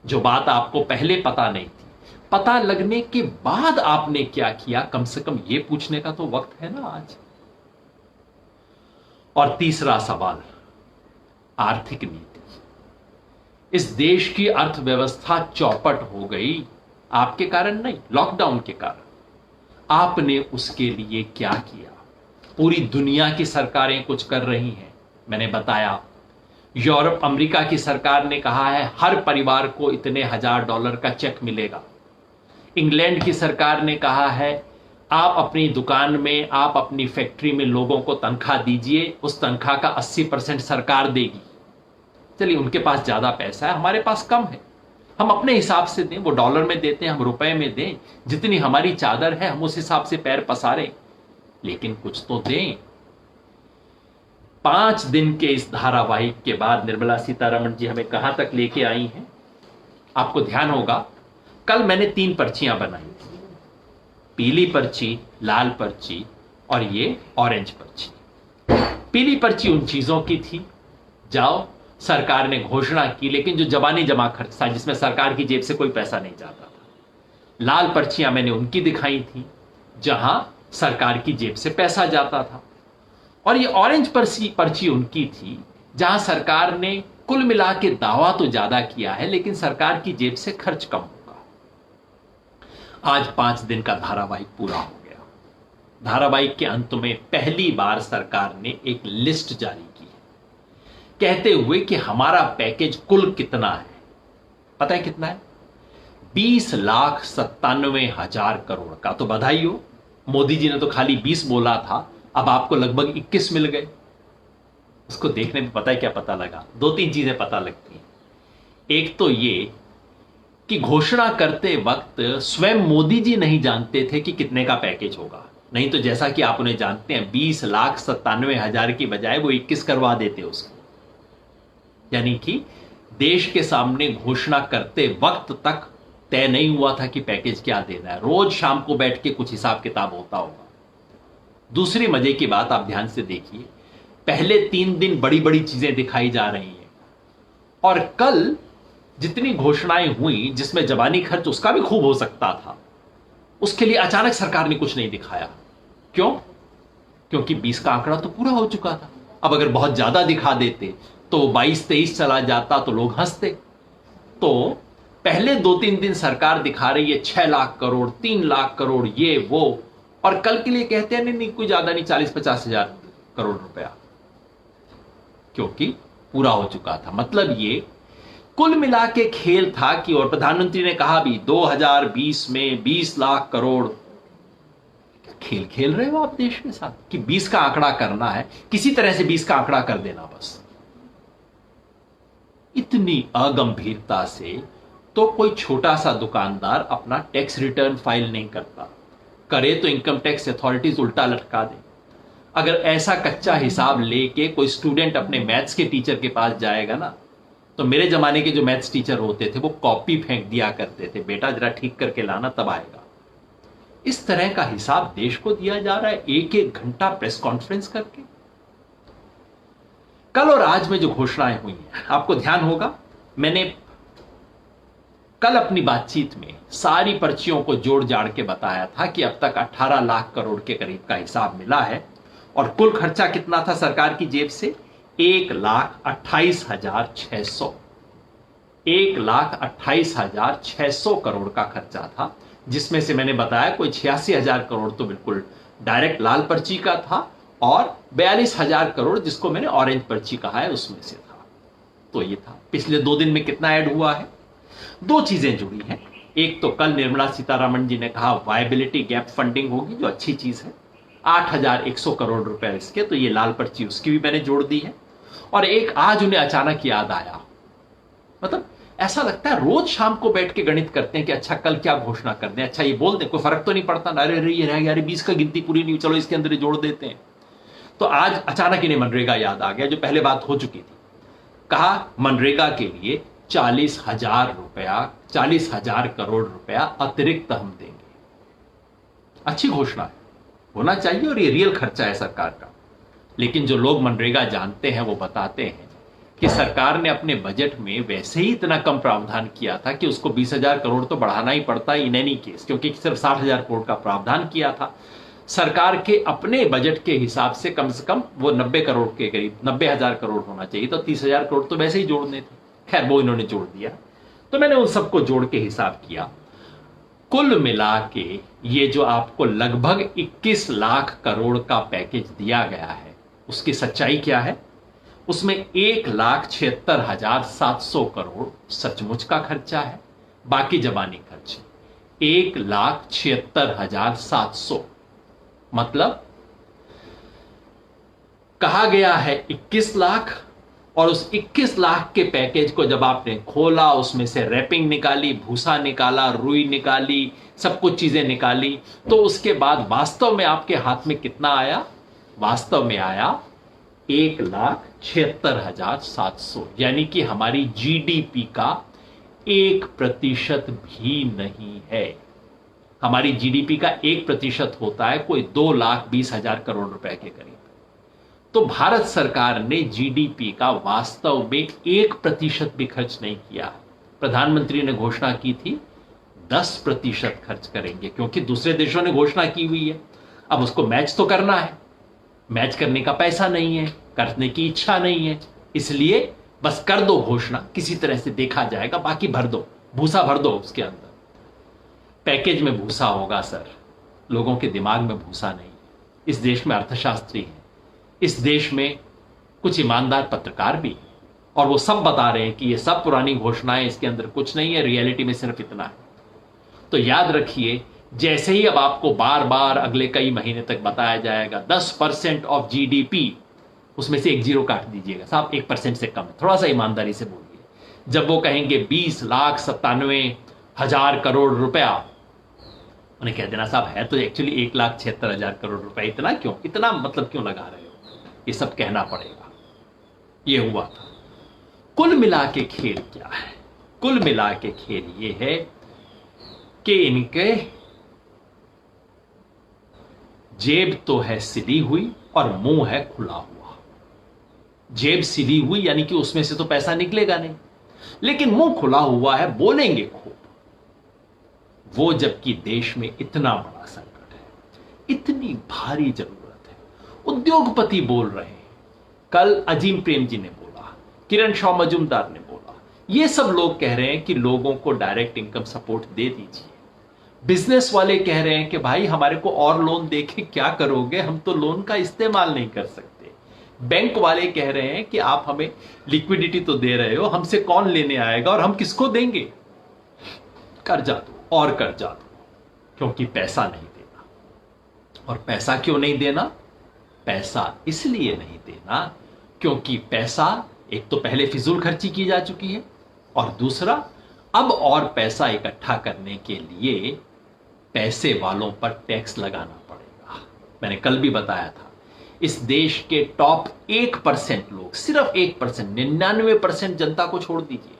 जो बात आपको पहले पता नहीं थी, पता लगने के बाद आपने क्या किया, कम से कम ये पूछने का तो वक्त है ना आज। और तीसरा सवाल, आर्थिक नीति। इस देश की अर्थव्यवस्था चौपट हो गई, आपके कारण नहीं, लॉकडाउन के कारण। आपने उसके लिए क्या किया? पूरी दुनिया की सरकारें कुछ कर रही हैं। मैंने बताया, यूरोप अमेरिका की सरकार ने कहा है हर परिवार को इतने $1000 का चेक मिलेगा। इंग्लैंड की सरकार ने कहा है आप अपनी दुकान में, आप अपनी फैक्ट्री में लोगों को तनख्वाह दीजिए, उस तनख्वाह का 80% सरकार देगी। चलिए, उनके पास ज्यादा पैसा है, हमारे पास कम है, हम अपने हिसाब से दें। वो डॉलर में देते हैं, हम रुपए में दें। जितनी हमारी चादर है हम उस हिसाब से पैर पसारें, लेकिन कुछ तो दें। 5 दिन के इस धारावाहिक के बाद निर्मला सीतारमण जी हमें कहां तक लेके आई हैं? आपको ध्यान होगा, कल मैंने 3 पर्चियां बनाई थी, पीली पर्ची, लाल पर्ची और ये ऑरेंज पर्ची। पीली पर्ची उन चीजों की थी, जाओ सरकार ने घोषणा की, लेकिन जो जबानी जमा खर्च था, जिसमें सरकार की जेब से कोई पैसा नहीं जाता था। लाल पर्चियां मैंने उनकी दिखाई थी जहां सरकार की जेब से पैसा जाता था। और ये ऑरेंज पर्ची उनकी थी जहां सरकार ने कुल मिला के दावा तो ज्यादा किया है, लेकिन सरकार की जेब से खर्च कम होगा। आज 5 दिन का धारावाहिक पूरा हो गया। धारावाहिक के अंत में पहली बार सरकार ने एक लिस्ट जारी की है, कहते हुए कि हमारा पैकेज कुल कितना है। पता है कितना है? 20,97,000 करोड़ का। तो बधाई हो, मोदी जी ने तो खाली 20 बोला था, अब आपको लगभग 21 मिल गए। उसको देखने में पता है क्या पता लगा? 2-3 चीजें पता लगती हैं। एक तो ये कि घोषणा करते वक्त स्वयं मोदी जी नहीं जानते थे कि कितने का पैकेज होगा। नहीं तो जैसा कि आप उन्हें जानते हैं, 20,97,000 की बजाय वो 21 करवा देते उसको। यानी कि देश के सामने घोषणा करते वक्त तक तय नहीं हुआ था कि पैकेज क्या देना है। रोज शाम को बैठ के कुछ हिसाब किताब होता होगा। दूसरी मजे की बात आप ध्यान से देखिए, पहले 3 दिन बड़ी बड़ी चीजें दिखाई जा रही हैं, और कल जितनी घोषणाएं हुई जिसमें जबानी खर्च उसका भी खूब हो सकता था, उसके लिए अचानक सरकार ने कुछ नहीं दिखाया। क्यों? क्योंकि 20 का आंकड़ा तो पूरा हो चुका था। अब अगर बहुत ज्यादा दिखा देते तो 22-23 चला जाता तो लोग हंसते। तो पहले 2-3 दिन सरकार दिखा रही है 6 लाख करोड़, 3 लाख करोड़, ये वो, और कल के लिए कहते हैं नहीं कोई ज्यादा नहीं, 40-50 हजार करोड़ रुपया, क्योंकि पूरा हो चुका था। मतलब ये कुल मिला के खेल था कि, और प्रधानमंत्री ने कहा भी 2020 में 20 लाख करोड़। खेल खेल रहे हो आप देश के साथ कि 20 का आंकड़ा करना है, किसी तरह से 20 का आंकड़ा कर देना बस। इतनी अगंभीरता से तो कोई छोटा सा दुकानदार अपना टैक्स रिटर्न फाइल नहीं करता, करे तो इनकम टैक्स अथॉरिटीज उल्टा लटका दे। अगर ऐसा कच्चा हिसाब लेके कोई स्टूडेंट अपने मैथ्स के टीचर के पास जाएगा ना, तो मेरे जमाने के जो मैथ्स टीचर होते थे वो कॉपी फेंक दिया करते थे, बेटा जरा ठीक करके लाना तब आएगा। इस तरह का हिसाब देश को दिया जा रहा है 1-1 घंटा प्रेस कॉन्फ्रेंस करके। कल और आज में जो घोषणाएं हुई हैं, आपको ध्यान होगा, मैंने कल अपनी बातचीत में सारी पर्चियों को जोड़ जाड़ के बताया था कि अब तक 18 लाख करोड़ के करीब का हिसाब मिला है, और कुल खर्चा कितना था सरकार की जेब से? 1,28,600 1,28,600 करोड़ का खर्चा था, जिसमें से मैंने बताया कोई 86,000 करोड़ तो बिल्कुल डायरेक्ट लाल पर्ची का था, और 42,000 करोड़ जिसको मैंने ऑरेंज पर्ची कहा है उसमें से था। तो ये था। पिछले 2 दिन में कितना ऐड हुआ है? 2 चीजें जुड़ी हैं। एक तो कल निर्मला सीतारमण जी ने कहा वायबिलिटी गैप फंडिंग होगी, जो अच्छी चीज है, 8,100 करोड़ रुपए इसके, तो ये लाल पर्ची उसकी भी मैंने जोड़ दी है। और एक आज उन्हें अचानक याद आया, मतलब ऐसा लगता है रोज शाम को बैठ के गणित करते हैं कि अच्छा कल क्या घोषणा कर दें, अच्छा ये बोल दें, कोई फर्क तो नहीं पड़ता ना, अरे ये रह गया, अरे 20 का गिनती पूरी नहीं, चलो इसके अंदर जोड़ देते हैं। तो आज अचानक इन्हें मनरेगा याद आ गया, जो पहले बात हो चुकी थी। कहा मनरेगा के लिए 40,000 करोड़ रुपया अतिरिक्त हम देंगे। अच्छी घोषणा है, होना चाहिए, और ये रियल खर्चा है सरकार का। लेकिन जो लोग मनरेगा जानते हैं वो बताते हैं कि सरकार ने अपने बजट में वैसे ही इतना कम प्रावधान किया था कि उसको 20,000 करोड़ तो बढ़ाना ही पड़ता इन एनी केस, क्योंकि सिर्फ 60,000 करोड़ का प्रावधान किया था। सरकार के अपने बजट के हिसाब से कम वो 90 करोड़ के करीब, 90,000 करोड़ होना चाहिए, तो 30,000 करोड़ तो वैसे ही जोड़ने थे। खैर, वो इन्होंने जोड़ दिया, तो मैंने उन सबको जोड़ के हिसाब किया। कुल मिला के ये जो आपको लगभग 21 लाख करोड़ का पैकेज दिया गया है, उसकी सच्चाई क्या है? उसमें 1,76,700 करोड़ सचमुच का खर्चा है, बाकी जबानी खर्च 1,76,700। मतलब कहा गया है 21 लाख, और उस 21 लाख के पैकेज को जब आपने खोला, उसमें से रैपिंग निकाली, भूसा निकाला, रुई निकाली, सब कुछ चीजें निकाली, तो उसके बाद वास्तव में आपके हाथ में कितना आया? वास्तव में आया 1,76,700, यानी कि हमारी जीडीपी का 1% भी नहीं है। हमारी जीडीपी का 1% होता है कोई 2,20,000 करोड़ रुपए के करीब। तो भारत सरकार ने जीडीपी का वास्तव में 1% भी खर्च नहीं किया। प्रधानमंत्री ने घोषणा की थी 10% खर्च करेंगे, क्योंकि दूसरे देशों ने घोषणा की हुई है। अब उसको मैच तो करना है, मैच करने का पैसा नहीं है, करने की इच्छा नहीं है, इसलिए बस कर दो घोषणा, किसी तरह से देखा जाएगा, बाकी भर दो, भूसा भर दो उसके अंदर। पैकेज में भूसा होगा सर, लोगों के दिमाग में भूसा नहीं। इस देश में अर्थशास्त्री है, इस देश में कुछ ईमानदार पत्रकार भी, और वो सब बता रहे हैं कि ये सब पुरानी घोषणाएं, इसके अंदर कुछ नहीं है, रियलिटी में सिर्फ इतना है। तो याद रखिए, जैसे ही अब आपको बार बार अगले कई महीने तक बताया जाएगा 10% ऑफ जीडीपी, उसमें से एक जीरो काट दीजिएगा साहब, 1% से कम है, थोड़ा सा ईमानदारी से बोलिए। जब वो कहेंगे 20,97,000 करोड़ रुपया, उन्हें कह देना साहब है तो एक्चुअली 1,76,000 करोड़ रुपए, इतना क्यों, इतना मतलब क्यों लगा रहे हो, ये सब कहना पड़ेगा। ये हुआ था। कुल मिला के खेल क्या है? कुल मिला के खेल ये है कि इनके जेब तो है सिली हुई और मुंह है खुला हुआ। जेब सिली हुई यानी कि उसमें से तो पैसा निकलेगा नहीं, लेकिन मुंह खुला हुआ है, बोलेंगे खूब। वो जबकि देश में इतना बड़ा संकट है, इतनी भारी जरूरत है, उद्योगपति बोल रहे हैं, कल अजीम प्रेम जी ने बोला, किरण शॉ मजूमदार ने बोला, ये सब लोग कह रहे हैं कि लोगों को डायरेक्ट इनकम सपोर्ट दे दीजिए। बिजनेस वाले कह रहे हैं कि भाई हमारे को और लोन देके क्या करोगे, हम तो लोन का इस्तेमाल नहीं कर सकते। बैंक वाले कह रहे हैं कि आप हमें लिक्विडिटी तो दे रहे हो, हमसे कौन लेने आएगा और हम किसको देंगे, कर्जा दो और कर्जा दो, क्योंकि पैसा नहीं देना। और पैसा क्यों नहीं देना? पैसा इसलिए नहीं देना क्योंकि पैसा एक तो पहले फिजूल खर्ची की जा चुकी है, और दूसरा अब और पैसा इकट्ठा करने के लिए पैसे वालों पर टैक्स लगाना पड़ेगा। मैंने कल भी बताया था, इस देश के टॉप 1% लोग, सिर्फ 1%, 99% जनता को छोड़ दीजिए,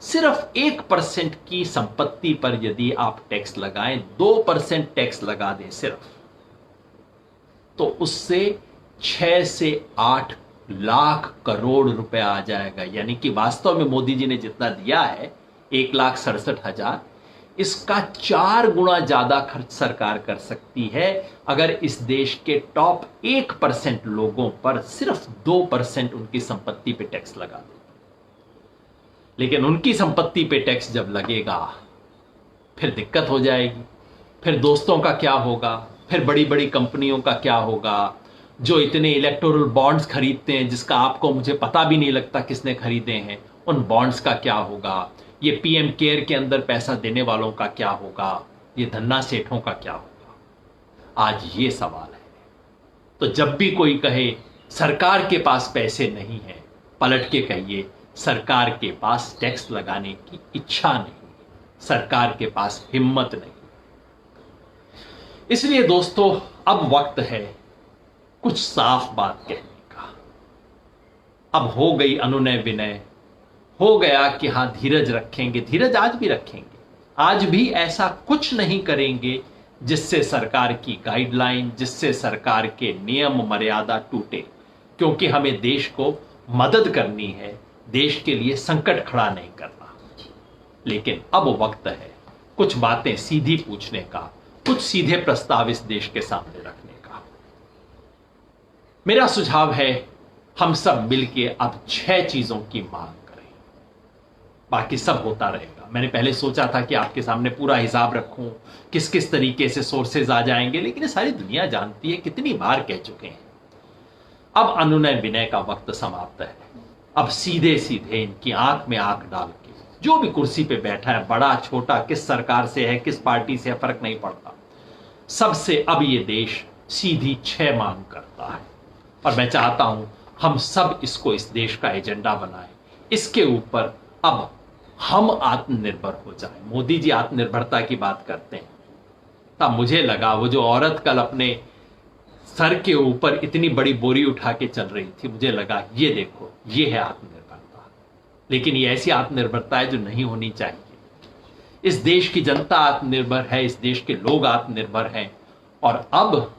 सिर्फ 1% की संपत्ति पर यदि आप टैक्स लगाएं, 2% टैक्स लगा दें सिर्फ, तो उससे 6 से 8 लाख करोड़ रुपया आ जाएगा। यानी कि वास्तव में मोदी जी ने जितना दिया है 1,67,000, इसका 4 गुना ज्यादा खर्च सरकार कर सकती है अगर इस देश के टॉप 1% लोगों पर सिर्फ 2% उनकी संपत्ति पे टैक्स लगा दे। लेकिन उनकी संपत्ति पे टैक्स जब लगेगा फिर दिक्कत हो जाएगी। फिर दोस्तों का क्या होगा, फिर बड़ी बड़ी कंपनियों का क्या होगा जो इतने इलेक्टोरल बॉन्ड्स खरीदते हैं जिसका आपको मुझे पता भी नहीं लगता किसने खरीदे हैं, उन बॉन्ड्स का क्या होगा, ये पीएम केयर के अंदर पैसा देने वालों का क्या होगा, ये धन्ना सेठों का क्या होगा। आज ये सवाल है। तो जब भी कोई कहे सरकार के पास पैसे नहीं है, पलट के कहिए सरकार के पास टैक्स लगाने की इच्छा नहीं, सरकार के पास हिम्मत नहीं। इसलिए दोस्तों अब वक्त है कुछ साफ बात कहने का। अब हो गई अनुनय विनय, हो गया कि हां धीरज रखेंगे, धीरज आज भी रखेंगे, आज भी ऐसा कुछ नहीं करेंगे जिससे सरकार की गाइडलाइन, जिससे सरकार के नियम मर्यादा टूटे, क्योंकि हमें देश को मदद करनी है, देश के लिए संकट खड़ा नहीं करना। लेकिन अब वक्त है कुछ बातें सीधी पूछने का, कुछ सीधे प्रस्ताव इस देश के सामने रखने का। मेरा सुझाव है हम सब मिलके अब 6 चीजों की मांग करें, बाकी सब होता रहेगा। मैंने पहले सोचा था कि आपके सामने पूरा हिसाब रखूं, किस किस तरीके से सोर्सेज आ जाएंगे, लेकिन ये सारी दुनिया जानती है, कितनी बार कह चुके हैं। अब अनुनय विनय का वक्त समाप्त है। अब सीधे सीधे इनकी आंख में आंख डाल के जो भी कुर्सी पे बैठा है, बड़ा छोटा, किस सरकार से है, किस पार्टी से है, फर्क नहीं पड़ता, सबसे अब ये देश सीधी 6 मांग करता है। और मैं चाहता हूं हम सब इसको इस देश का एजेंडा बनाएं, इसके ऊपर अब हम आत्मनिर्भर हो जाएं। मोदी जी आत्मनिर्भरता की बात करते हैं, तब मुझे लगा वो जो औरत कल अपने सर के ऊपर इतनी बड़ी बोरी उठा के चल रही थी, मुझे लगा ये देखो, ये है आत्मनिर्भरता। लेकिन ये ऐसी आत्मनिर्भरता है जो नहीं होनी चाहिए। इस देश की जनता आत्मनिर्भर है, इस देश के लोग आत्मनिर्भर हैं, और अब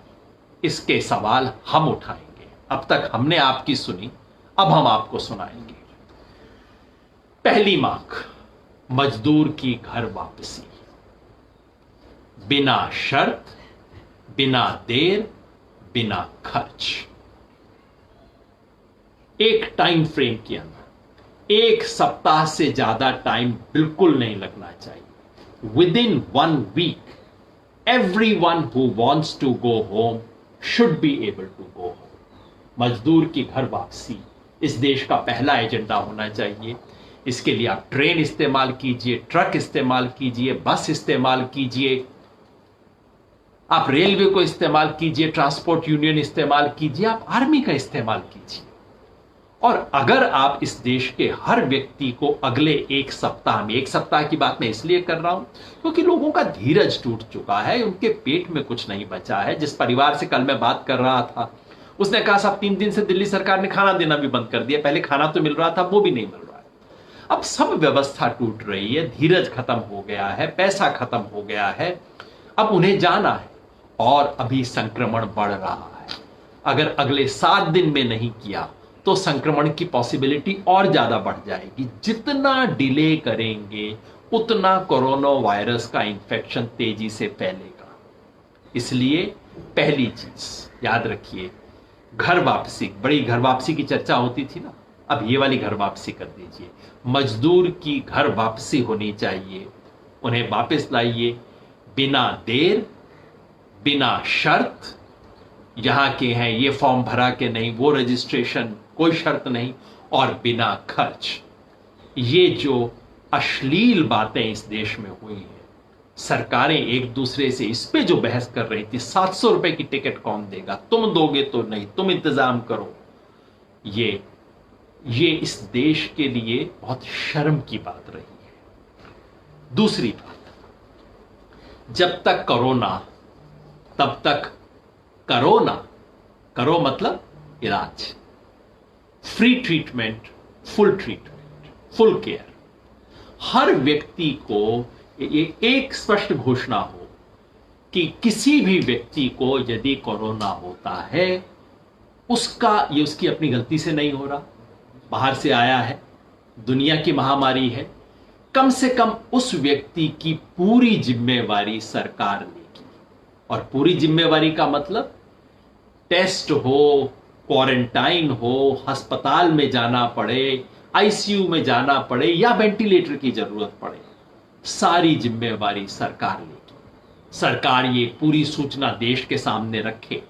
इसके सवाल हम उठाएंगे। अब तक हमने आपकी सुनी, अब हम आपको सुनाएंगे। पहली मांग, मजदूर की घर वापसी, बिना शर्त, बिना देर, बिना खर्च। एक टाइम फ्रेम के अंदर, 1 सप्ताह से ज्यादा टाइम बिल्कुल नहीं लगना चाहिए। Within 1 week everyone who wants to go home should be able to go home। मजदूर की घर वापसी इस देश का पहला एजेंडा होना चाहिए। इसके लिए आप ट्रेन इस्तेमाल कीजिए, ट्रक इस्तेमाल कीजिए, बस इस्तेमाल कीजिए, आप रेलवे को इस्तेमाल कीजिए, ट्रांसपोर्ट यूनियन इस्तेमाल कीजिए, आप आर्मी का इस्तेमाल कीजिए। और अगर आप इस देश के हर व्यक्ति को अगले 1 सप्ताह में, 1 सप्ताह की बात मैं इसलिए कर रहा हूं क्योंकि लोगों का धीरज टूट चुका है, उनके पेट में कुछ नहीं बचा है। जिस परिवार से कल मैं बात कर रहा था, उसने कहा साहब 3 दिन से दिल्ली सरकार ने खाना देना भी बंद कर दिया, पहले खाना तो मिल रहा था, वो भी नहीं मिल रहा है। अब सब व्यवस्था टूट रही है, धीरज खत्म हो गया है, पैसा खत्म हो गया है, अब उन्हें जाना है, और अभी संक्रमण बढ़ रहा है। अगर अगले 7 दिन में नहीं किया तो संक्रमण की पॉसिबिलिटी और ज्यादा बढ़ जाएगी। जितना डिले करेंगे उतना कोरोना वायरस का इंफेक्शन तेजी से फैलेगा। इसलिए पहली चीज याद रखिए, घर वापसी, बड़ी घर वापसी की चर्चा होती थी ना, अब ये वाली घर वापसी कर दीजिए। मजदूर की घर वापसी होनी चाहिए, उन्हें वापस लाइए, बिना देर, बिना शर्त। यहां के हैं ये फॉर्म भरा के नहीं, वो रजिस्ट्रेशन, कोई शर्त नहीं, और बिना खर्च। ये जो अश्लील बातें इस देश में हुई हैं, सरकारें एक दूसरे से इस पे जो बहस कर रही थी, 700 रुपए की टिकट कौन देगा, तुम दोगे तो नहीं, तुम इंतजाम करो, ये इस देश के लिए बहुत शर्म की बात रही है। दूसरी बात, जब तक कोरोना तब तक करोना, करो मतलब इलाज, free treatment, full treatment, full care. हर व्यक्ति को ये एक स्पष्ट घोषणा हो कि किसी भी व्यक्ति को यदि कोरोना होता है, ये उसकी अपनी गलती से नहीं हो रहा, बाहर से आया है, दुनिया की महामारी है, कम से कम उस व्यक्ति की पूरी जिम्मेवारी सरकार लेगी। और पूरी जिम्मेवारी का मतलब टेस्ट हो, क्वारंटाइन हो, अस्पताल में जाना पड़े, आईसीयू में जाना पड़े, या वेंटिलेटर की जरूरत पड़े, सारी जिम्मेवारी सरकार लेगी। सरकार ये पूरी सूचना देश के सामने रखे,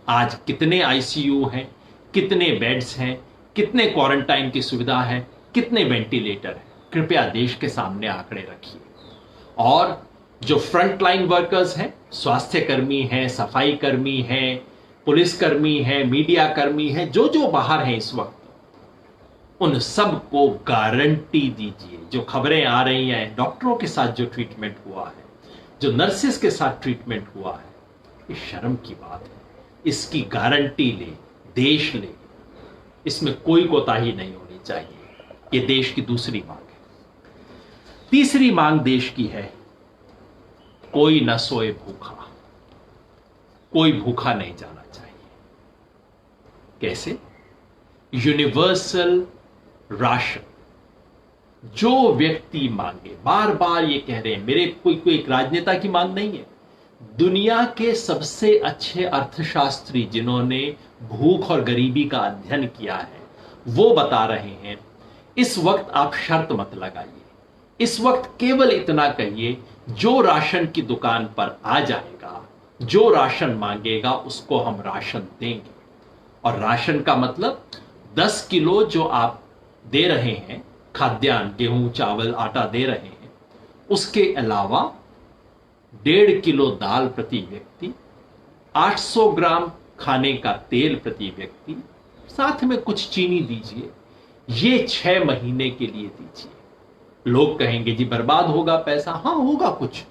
आज कितने आईसीयू हैं, कितने बेड्स हैं, कितने क्वारंटाइन की सुविधा है, कितने वेंटिलेटर हैं, कृपया देश के सामने आंकड़े रखिए। और जो फ्रंटलाइन वर्कर्स हैं, स्वास्थ्य कर्मी हैं, सफाई कर्मी हैं, पुलिसकर्मी है, मीडिया कर्मी है, जो जो बाहर हैं इस वक्त, उन सब को गारंटी दीजिए। जो खबरें आ रही हैं, डॉक्टरों के साथ जो ट्रीटमेंट हुआ है, जो नर्सेस के साथ ट्रीटमेंट हुआ है, ये शर्म की बात है। इसकी गारंटी ले, देश ले, इसमें कोई कोताही नहीं होनी चाहिए। ये देश की दूसरी मांग है। तीसरी मांग देश की है, कोई न सोए भूखा, कोई भूखा नहीं जाना चाहिए। कैसे? यूनिवर्सल राशन जो व्यक्ति मांगे, बार बार ये कह रहे हैं, मेरे कोई एक राजनेता की मांग नहीं है, दुनिया के सबसे अच्छे अर्थशास्त्री जिन्होंने भूख और गरीबी का अध्ययन किया है वो बता रहे हैं, इस वक्त आप शर्त मत लगाइए, इस वक्त केवल इतना कहिए, जो राशन की दुकान पर आ जाएगा, जो राशन मांगेगा उसको हम राशन देंगे। और राशन का मतलब 10 किलो जो आप दे रहे हैं खाद्यान्न, गेहूं, चावल, आटा दे रहे हैं, उसके अलावा 1.5 किलो दाल प्रति व्यक्ति, 800 ग्राम खाने का तेल प्रति व्यक्ति, साथ में कुछ चीनी दीजिए। ये 6 महीने के लिए दीजिए। लोग कहेंगे जी बर्बाद होगा पैसा, हां होगा कुछ,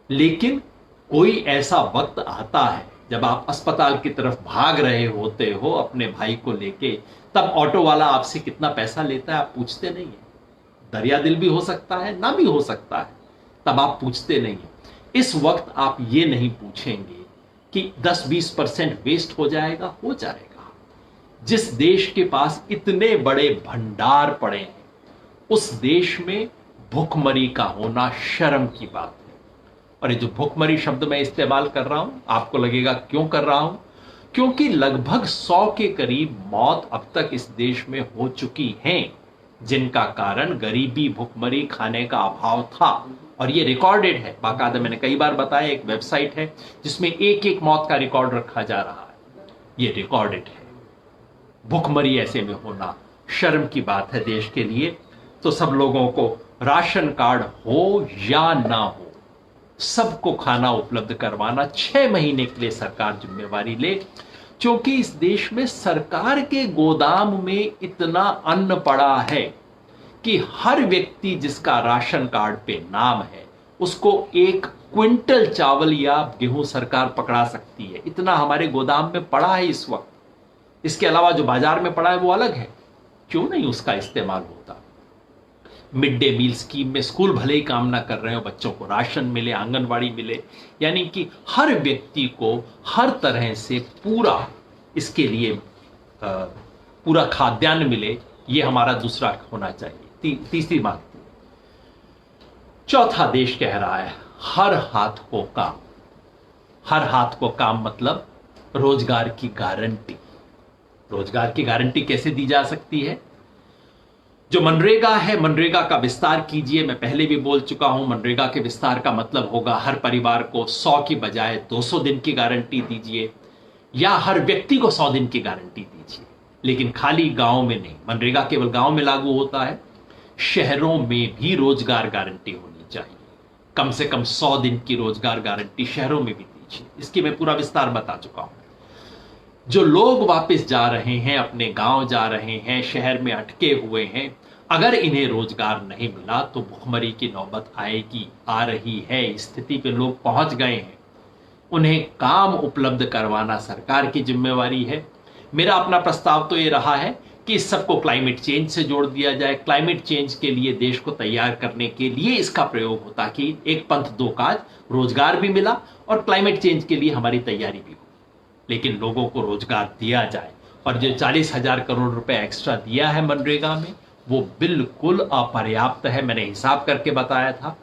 लेकिन कोई ऐसा वक्त आता है जब आप अस्पताल की तरफ भाग रहे होते हो अपने भाई को लेके, तब ऑटो वाला आपसे कितना पैसा लेता है आप पूछते नहीं है। दरिया दिल भी हो सकता है, ना भी हो सकता है, तब आप पूछते नहीं है। इस वक्त आप ये नहीं पूछेंगे कि 10-20% वेस्ट हो जाएगा, हो जाएगा। जिस देश के पास इतने बड़े भंडार पड़े हैं उस देश में भुखमरी का होना शर्म की बात है। और ये जो भुखमरी शब्द मैं इस्तेमाल कर रहा हूं, आपको लगेगा क्यों कर रहा हूं? क्योंकि लगभग 100 के करीब मौत अब तक इस देश में हो चुकी हैं, जिनका कारण गरीबी, भुखमरी, खाने का अभाव था। और ये रिकॉर्डेड है, बाकायदा मैंने कई बार बताया, एक वेबसाइट है जिसमें एक एक मौत का रिकॉर्ड रखा जा रहा है, ये रिकॉर्डेड है। भुखमरी ऐसे में होना शर्म की बात है देश के लिए। तो सब लोगों को राशन कार्ड हो या ना हो, सबको खाना उपलब्ध करवाना 6 महीने के लिए सरकार जिम्मेवारी ले, क्योंकि इस देश में सरकार के गोदाम में इतना अन्न पड़ा है कि हर व्यक्ति जिसका राशन कार्ड पे नाम है उसको 1 क्विंटल चावल या गेहूं सरकार पकड़ा सकती है। इतना हमारे गोदाम में पड़ा है इस वक्त। इसके अलावा जो बाजार में पड़ा है वो अलग है, क्यों नहीं उसका इस्तेमाल होता? मिड डे मील स्कीम में स्कूल भले ही काम ना कर रहे हो, बच्चों को राशन मिले, आंगनवाड़ी मिले, यानी कि हर व्यक्ति को हर तरह से पूरा इसके लिए पूरा खाद्यान्न मिले, ये हमारा दूसरा होना चाहिए। तीसरी बात। चौथा देश कह रहा है हर हाथ को काम। हर हाथ को काम मतलब रोजगार की गारंटी। रोजगार की गारंटी कैसे दी जा सकती है? जो मनरेगा है, मनरेगा का विस्तार कीजिए। मैं पहले भी बोल चुका हूं, मनरेगा के विस्तार का मतलब होगा हर परिवार को 100 की बजाय 200 दिन की गारंटी दीजिए, या हर व्यक्ति को 100 दिन की गारंटी दीजिए। लेकिन खाली गांव में नहीं, मनरेगा केवल गांव में लागू होता है, शहरों में भी रोजगार गारंटी होनी चाहिए। कम से कम 100 दिन की रोजगार गारंटी शहरों में भी दीजिए। इसकी मैं पूरा विस्तार बता चुका हूं। जो लोग वापस जा रहे हैं, अपने गांव जा रहे हैं, शहर में अटके हुए हैं, अगर इन्हें रोजगार नहीं मिला तो भुखमरी की नौबत आएगी, आ रही है, इस स्थिति पे लोग पहुंच गए हैं। उन्हें काम उपलब्ध करवाना सरकार की जिम्मेवारी है। मेरा अपना प्रस्ताव तो ये रहा है कि इस सबको क्लाइमेट चेंज से जोड़ दिया जाए। क्लाइमेट चेंज के लिए देश को तैयार करने के लिए इसका प्रयोग होता कि एक पंथ दो काज, रोजगार भी मिला और क्लाइमेट चेंज के लिए हमारी तैयारी भी हो। लेकिन लोगों को रोजगार दिया जाए, और जो 40,000 करोड़ रुपए एक्स्ट्रा दिया है मनरेगा में वो बिल्कुल अपर्याप्त है। मैंने हिसाब करके बताया था।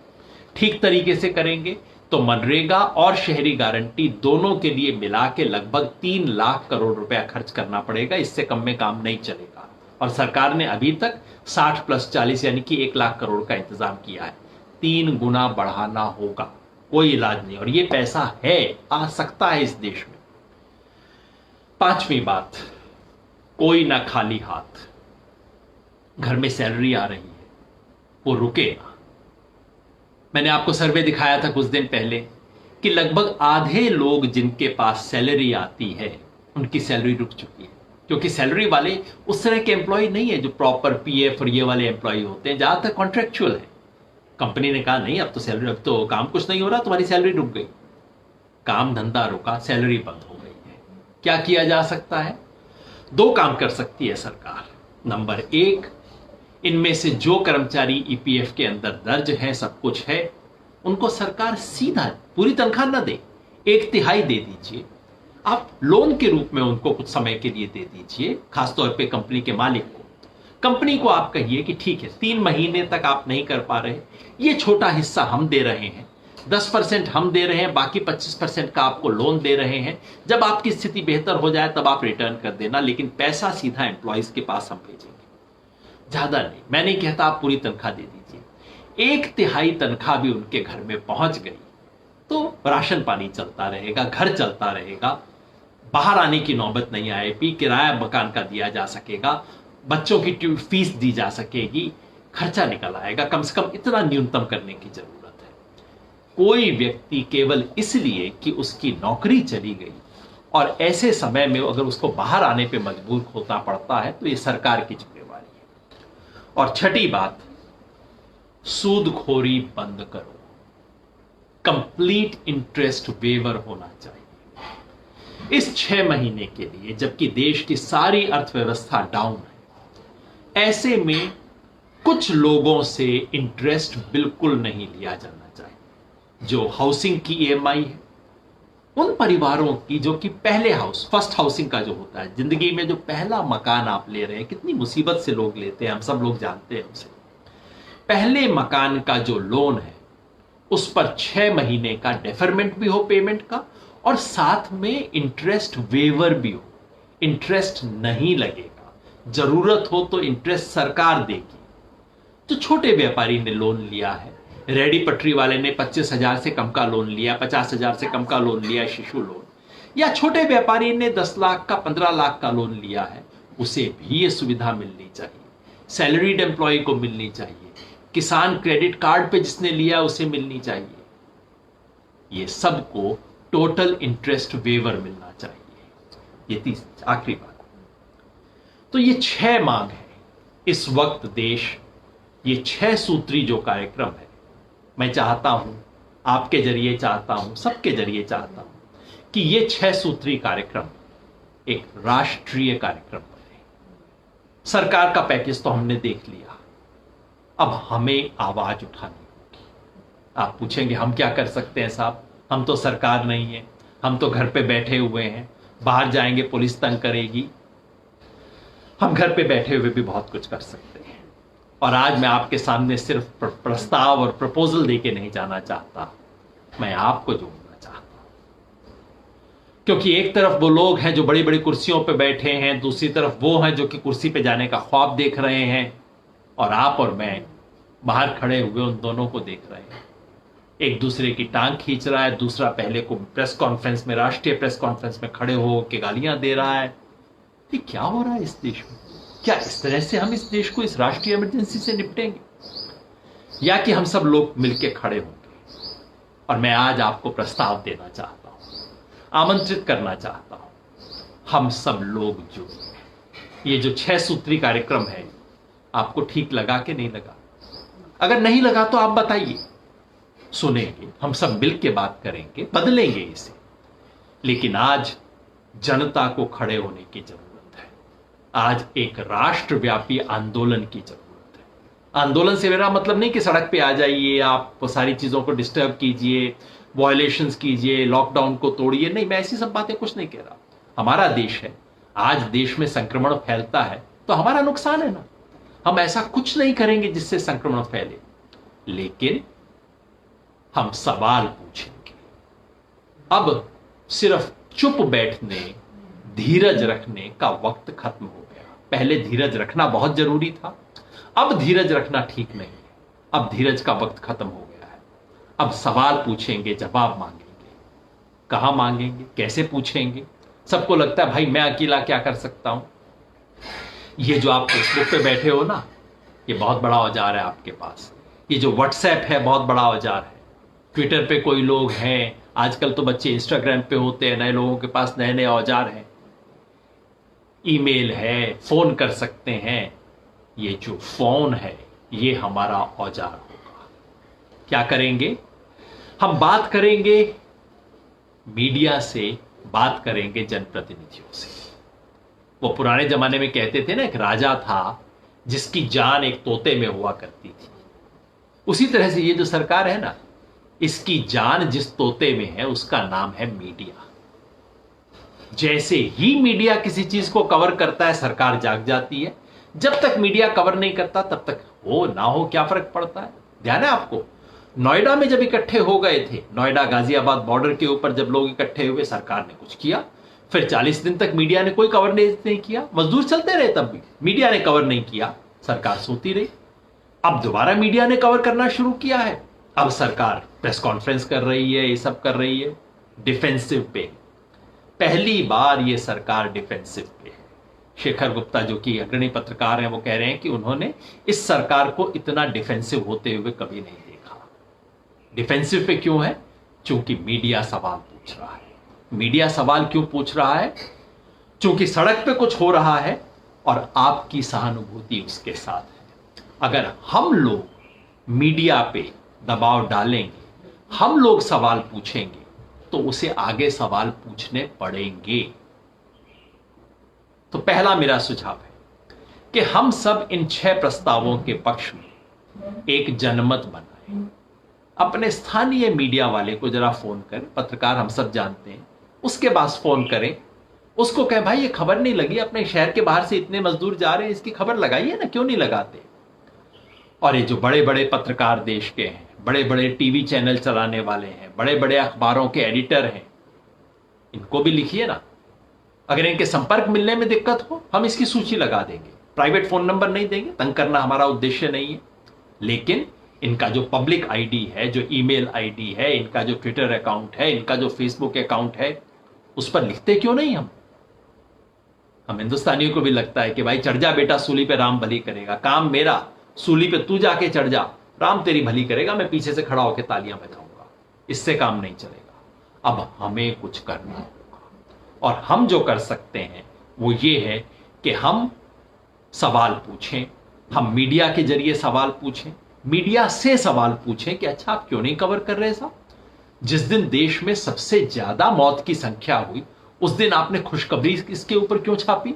ठीक तरीके से करेंगे तो मनरेगा और शहरी गारंटी दोनों के लिए मिला के लगभग 3 लाख करोड़ रुपया खर्च करना पड़ेगा। इससे कम में काम नहीं चलेगा। और सरकार ने अभी तक 60 + 40 यानी कि 1 लाख करोड़ का इंतजाम किया है। 3 गुना बढ़ाना होगा, कोई इलाज नहीं। और ये पैसा है, आ सकता है इस देश में। 5वीं बात, कोई ना खाली हाथ। घर में सैलरी आ रही है, वो रुके ना। मैंने आपको सर्वे दिखाया था कुछ दिन पहले कि लगभग आधे लोग जिनके पास सैलरी आती है उनकी सैलरी रुक चुकी है, क्योंकि सैलरी वाले उस तरह के एम्प्लॉय नहीं है जो प्रॉपर पीएफ और ये वाले एम्प्लॉय होते हैं, ज्यादातर कॉन्ट्रेक्चुअल है। कंपनी ने कहा नहीं, अब तो सैलरी, अब तो काम कुछ नहीं हो रहा, तुम्हारी सैलरी रुक गई। काम धंधा रुका, सैलरी बंद हो गई है। क्या किया जा सकता है? 2 काम कर सकती है सरकार। नंबर 1, इनमें से जो कर्मचारी ईपीएफ के अंदर दर्ज हैं, सब कुछ है, उनको सरकार सीधा पूरी तनख्वाह ना दे, 1/3 दे दीजिए। आप लोन के रूप में उनको कुछ समय के लिए दे दीजिए, खासतौर पे कंपनी के मालिक को। कंपनी को आप कहिए कि ठीक है, 3 महीने तक आप नहीं कर पा रहे, ये छोटा हिस्सा हम दे रहे हैं, 10% हम दे रहे हैं, बाकी 25% का आपको लोन दे रहे हैं। जब आपकी स्थिति बेहतर हो जाए तब आप रिटर्न कर देना, लेकिन पैसा सीधा एम्प्लॉइज के पास हम भेजेंगे, ज्यादा नहीं। मैं नहीं कहता आप पूरी तनख्वाह दे दीजिए, 1/3 तनख्वाह भी उनके घर में पहुंच गई तो राशन पानी चलता रहेगा, घर चलता रहेगा, बाहर आने की नौबत नहीं आएगी, किराया मकान का दिया जा सकेगा, बच्चों की फीस दी जा सकेगी, खर्चा निकल आएगा। कम से कम इतना न्यूनतम करने की जरूरत है। कोई व्यक्ति केवल इसलिए कि उसकी नौकरी चली गई और ऐसे समय में अगर उसको बाहर आने पे मजबूर होना पड़ता है तो ये सरकार की जिम्मेवारी है। और छठी बात, सूदखोरी बंद करो, कंप्लीट इंटरेस्ट वेवर होना चाहिए इस 6 महीने के लिए, जबकि देश की सारी अर्थव्यवस्था डाउन है। ऐसे में कुछ लोगों से इंटरेस्ट बिल्कुल नहीं लिया जाना चाहिए। जो हाउसिंग की ईएमआई है, उन परिवारों की जो कि पहले फर्स्ट हाउसिंग का जो होता है, जिंदगी में जो पहला मकान आप ले रहे हैं, कितनी मुसीबत से लोग लेते हैं, हम सब लोग जानते हैं उसे। पहले मकान का जो लोन है उस पर 6 महीने का डेफरमेंट भी हो पेमेंट का, और साथ में इंटरेस्ट वेवर भी हो, इंटरेस्ट नहीं लगेगा, जरूरत हो तो इंटरेस्ट सरकार देगी। जो छोटे व्यापारी ने लोन लिया है, रेडी पटरी वाले ने 25,000 से कम का लोन लिया, 50,000 से कम का लोन लिया, शिशु लोन, या छोटे व्यापारी ने 10 लाख का 15 लाख का लोन लिया है, उसे भी ये सुविधा मिलनी चाहिए। सैलरीड एम्प्लॉय को मिलनी चाहिए, किसान क्रेडिट कार्ड पे जिसने लिया उसे मिलनी चाहिए। ये सबको टोटल इंटरेस्ट वेवर मिलना चाहिए। ये आखिरी बात। तो ये 6 मांग है। इस वक्त देश ये 6 सूत्री जो कार्यक्रम है, मैं चाहता हूं, आपके जरिए चाहता हूं, सबके जरिए चाहता हूं कि ये 6 सूत्री कार्यक्रम एक राष्ट्रीय कार्यक्रम बने। सरकार का पैकेज तो हमने देख लिया, अब हमें आवाज उठानी होगी। आप पूछेंगे हम क्या कर सकते हैं साहब, हम तो सरकार नहीं है, हम तो घर पे बैठे हुए हैं, बाहर जाएंगे पुलिस तंग करेगी। हम घर पे बैठे हुए भी बहुत कुछ कर सकते हैं। और आज मैं आपके सामने सिर्फ प्रस्ताव और प्रपोजल देके नहीं जाना चाहता, मैं आपको जोड़ना चाहता हूं। क्योंकि एक तरफ वो लोग हैं जो बड़ी बड़ी कुर्सियों पे बैठे हैं, दूसरी तरफ वो हैं जो कि कुर्सी पे जाने का ख्वाब देख रहे हैं, और आप और मैं बाहर खड़े हुए उन दोनों को देख रहे हैं। एक दूसरे की टांग खींच रहा है, दूसरा पहले को प्रेस कॉन्फ्रेंस में, राष्ट्रीय प्रेस कॉन्फ्रेंस में खड़े हो के गालियां दे रहा है। ये क्या हो रहा है इस देश में? क्या इस तरह से हम इस देश को इस राष्ट्रीय इमरजेंसी से निपटेंगे, या कि हम सब लोग मिलकर खड़े होंगे? और मैं आज आपको प्रस्ताव देना चाहता हूं, आमंत्रित करना चाहता हूं, हम सब लोग जुड़े। ये जो 6 सूत्री कार्यक्रम है, आपको ठीक लगा कि नहीं लगा? अगर नहीं लगा तो आप बताइए, सुनेंगे, हम सब मिल के बात करेंगे, बदलेंगे इसे। लेकिन आज जनता को खड़े होने की जरूरत है। आज एक राष्ट्रव्यापी आंदोलन की जरूरत है। आंदोलन से मेरा मतलब नहीं कि सड़क पे आ जाइए, आप सारी चीजों को डिस्टर्ब कीजिए, वायलेशंस कीजिए, लॉकडाउन को तोड़िए, नहीं, मैं ऐसी सब बातें कुछ नहीं कह रहा। हमारा देश है, आज देश में संक्रमण फैलता है तो हमारा नुकसान है ना। हम ऐसा कुछ नहीं करेंगे जिससे संक्रमण फैले, लेकिन हम सवाल पूछेंगे। अब सिर्फ चुप बैठने, धीरज रखने का वक्त खत्म हो गया। पहले धीरज रखना बहुत जरूरी था, अब धीरज रखना ठीक नहीं है। अब धीरज का वक्त खत्म हो गया है। अब सवाल पूछेंगे, जवाब मांगेंगे। कहां मांगेंगे, कैसे पूछेंगे? सबको लगता है भाई मैं अकेला क्या कर सकता हूं। ये जो आप फेसबुक पे बैठे हो ना, ये बहुत बड़ा औजार है आपके पास। ये जो व्हाट्सएप है बहुत बड़ा औजार है। ट्विटर पे कोई लोग हैं, आजकल तो बच्चे इंस्टाग्राम पे होते हैं, नए लोगों के पास नए नए औजार हैं। ईमेल है, फोन कर सकते हैं। ये जो फोन है ये हमारा औजार होगा। क्या करेंगे हम? बात करेंगे मीडिया से, बात करेंगे जनप्रतिनिधियों से। वो पुराने जमाने में कहते थे ना, एक राजा था, जिसकी जान एक तोते में हुआ करती थी। उसी तरह से ये जो सरकार है ना, इसकी जान जिस तोते में है उसका नाम है मीडिया। जैसे ही मीडिया किसी चीज को कवर करता है सरकार जाग जाती है। जब तक मीडिया कवर नहीं करता तब तक हो ना हो क्या फर्क पड़ता है। ध्यान है आपको, नोएडा में जब इकट्ठे हो गए थे, नोएडा गाजियाबाद बॉर्डर के ऊपर जब लोग इकट्ठे हुए, सरकार ने कुछ किया, फिर 40 दिन तक मीडिया ने कोई कवर नहीं किया। मजदूर चलते रहे, तब भी मीडिया ने कवर नहीं किया, सरकार सोती रही। अब दोबारा मीडिया ने कवर करना शुरू किया है। अब सरकार प्रेस कॉन्फ्रेंस कर रही है, ये सब कर रही है डिफेंसिव पे। पहली बार ये सरकार डिफेंसिव पे है। शेखर गुप्ता जो कि अग्रणी पत्रकार हैं, वो कह रहे हैं कि उन्होंने इस सरकार को इतना डिफेंसिव होते हुए कभी नहीं देखा। डिफेंसिव पे क्यों है? क्योंकि मीडिया सवाल पूछ रहा है। मीडिया सवाल क्यों पूछ रहा है? क्योंकि सड़क पे कुछ हो रहा है और आपकी सहानुभूति उसके साथ है। अगर हम लोग मीडिया पे दबाव डालेंगे, हम लोग सवाल पूछेंगे, तो उसे आगे सवाल पूछने पड़ेंगे। तो पहला मेरा सुझाव है कि हम सब इन 6 प्रस्तावों के पक्ष में एक जनमत बनाएं। अपने स्थानीय मीडिया वाले को जरा फोन करें, पत्रकार हम सब जानते हैं, उसके पास फोन करें, उसको कहें भाई ये खबर नहीं लगी, अपने शहर के बाहर से इतने मजदूर जा रहे हैं, इसकी खबर लगाइए ना, क्यों नहीं लगाते। और ये जो बड़े बड़े पत्रकार देश के हैं, बड़े बड़े टीवी चैनल चलाने वाले हैं, बड़े बड़े अखबारों के एडिटर हैं, इनको भी लिखिए ना। अगर इनके संपर्क मिलने में दिक्कत हो, हम इसकी सूची लगा देंगे। प्राइवेट फोन नंबर नहीं देंगे, तंग करना हमारा उद्देश्य नहीं है, लेकिन इनका जो पब्लिक आईडी है, जो ईमेल आईडी है, इनका जो ट्विटर अकाउंट है, इनका जो फेसबुक अकाउंट है, उस पर लिखते क्यों नहीं हम हिंदुस्तानियों को भी लगता है कि भाई चढ़ जा बेटा सूली पे, राम भली करेगा। काम मेरा, सूली पे तू जाके चढ़ जा, राम तेरी भली करेगा, मैं पीछे से खड़ा होकर तालियां बजाऊंगा। इससे काम नहीं चलेगा। अब हमें कुछ करना होगा, और हम जो कर सकते हैं वो ये है कि हम सवाल पूछें, हम मीडिया के जरिए सवाल पूछें, मीडिया से सवाल पूछें कि अच्छा आप क्यों नहीं कवर कर रहे साहब। जिस दिन देश में सबसे ज्यादा मौत की संख्या हुई, उस दिन आपने खुशखबरी इसके ऊपर क्यों छापी?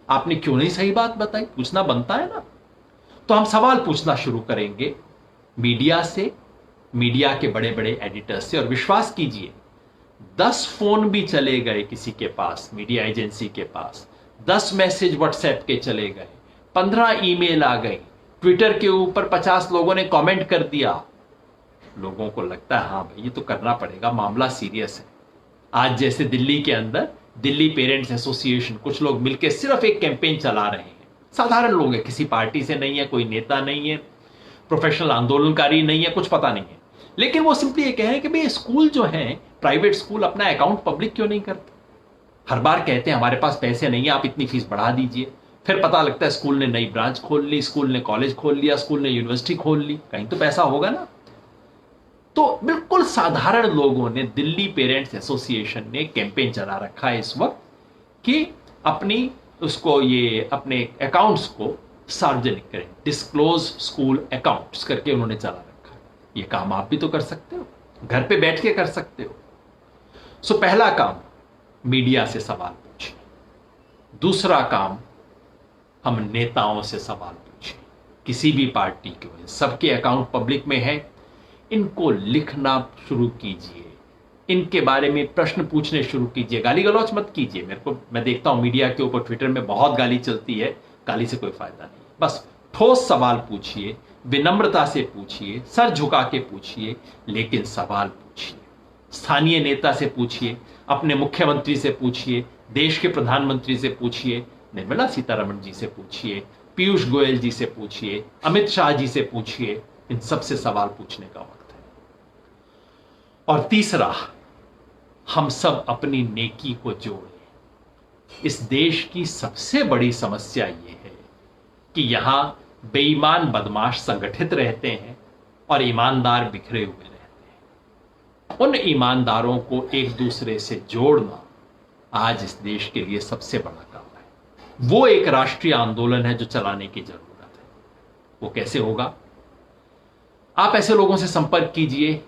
आपने क्यों नहीं सही बात बताई? पूछना बनता है ना। तो हम सवाल पूछना शुरू करेंगे मीडिया से, मीडिया के बड़े बड़े एडिटर से। और विश्वास कीजिए, 10 फोन भी चले गए किसी के पास, मीडिया एजेंसी के पास, 10 मैसेज व्हाट्सएप के चले गए, 15 ईमेल आ गई, ट्विटर के ऊपर 50 लोगों ने कमेंट कर दिया। लोगों को लगता है हाँ भाई ये तो करना पड़ेगा, मामला सीरियस है। आज जैसे दिल्ली के अंदर दिल्ली पेरेंट्स एसोसिएशन, कुछ लोग मिलकर सिर्फ एक कैंपेन चला रहे हैं। साधारण लोग हैं, किसी पार्टी से नहीं है, कोई नेता नहीं है, प्रोफेशनल आंदोलनकारी नहीं है, कुछ पता नहीं है, लेकिन वो सिंपली ये कह रहे हैं कि भाई स्कूल जो है, प्राइवेट स्कूल, अपना अकाउंट पब्लिक क्यों नहीं करते। हर बार कहते हैं हमारे पास पैसे नहीं है, आप इतनी फीस बढ़ा दीजिए। फिर पता लगता है स्कूल ने नई ब्रांच खोल ली, स्कूल ने कॉलेज खोल लिया, स्कूल ने यूनिवर्सिटी खोल ली, कहीं तो पैसा होगा ना। तो बिल्कुल साधारण लोगों ने, दिल्ली पेरेंट्स एसोसिएशन ने कैंपेन चला रखा है इस वक्त कि अपनी उसको, ये अपने अकाउंट्स को सार्वजनिक करें, डिस्क्लोज स्कूल अकाउंट्स करके उन्होंने चला रखा है। ये काम आप भी तो कर सकते हो, घर पे बैठ के कर सकते हो। सो पहला काम, मीडिया से सवाल पूछें। दूसरा काम, हम नेताओं से सवाल पूछें, किसी भी पार्टी के हो, सबके अकाउंट पब्लिक में है, इनको लिखना शुरू कीजिए, इनके बारे में प्रश्न पूछने शुरू कीजिए। गाली गलौच मत कीजिए। मैं देखता हूं मीडिया के ऊपर, ट्विटर में बहुत गाली चलती है, गाली से कोई फायदा नहीं। बस ठोस सवाल पूछिए, विनम्रता से पूछिए, सर झुका के पूछिए, लेकिन सवाल पूछिए। स्थानीय नेता से पूछिए, अपने मुख्यमंत्री से पूछिए, देश के प्रधानमंत्री से पूछिए, निर्मला सीतारमण जी से पूछिए, पीयूष गोयल जी से पूछिए, अमित शाह जी से पूछिए। इन सबसे सवाल पूछने का वक्त है। और तीसरा, हम सब अपनी नेकी को जोड़ें। इस देश की सबसे बड़ी समस्या यह है कि यहां बेईमान बदमाश संगठित रहते हैं और ईमानदार बिखरे हुए रहते हैं। उन ईमानदारों को एक दूसरे से जोड़ना आज इस देश के लिए सबसे बड़ा काम है। वो एक राष्ट्रीय आंदोलन है जो चलाने की जरूरत है। वो कैसे होगा? आप ऐसे लोगों से संपर्क कीजिए,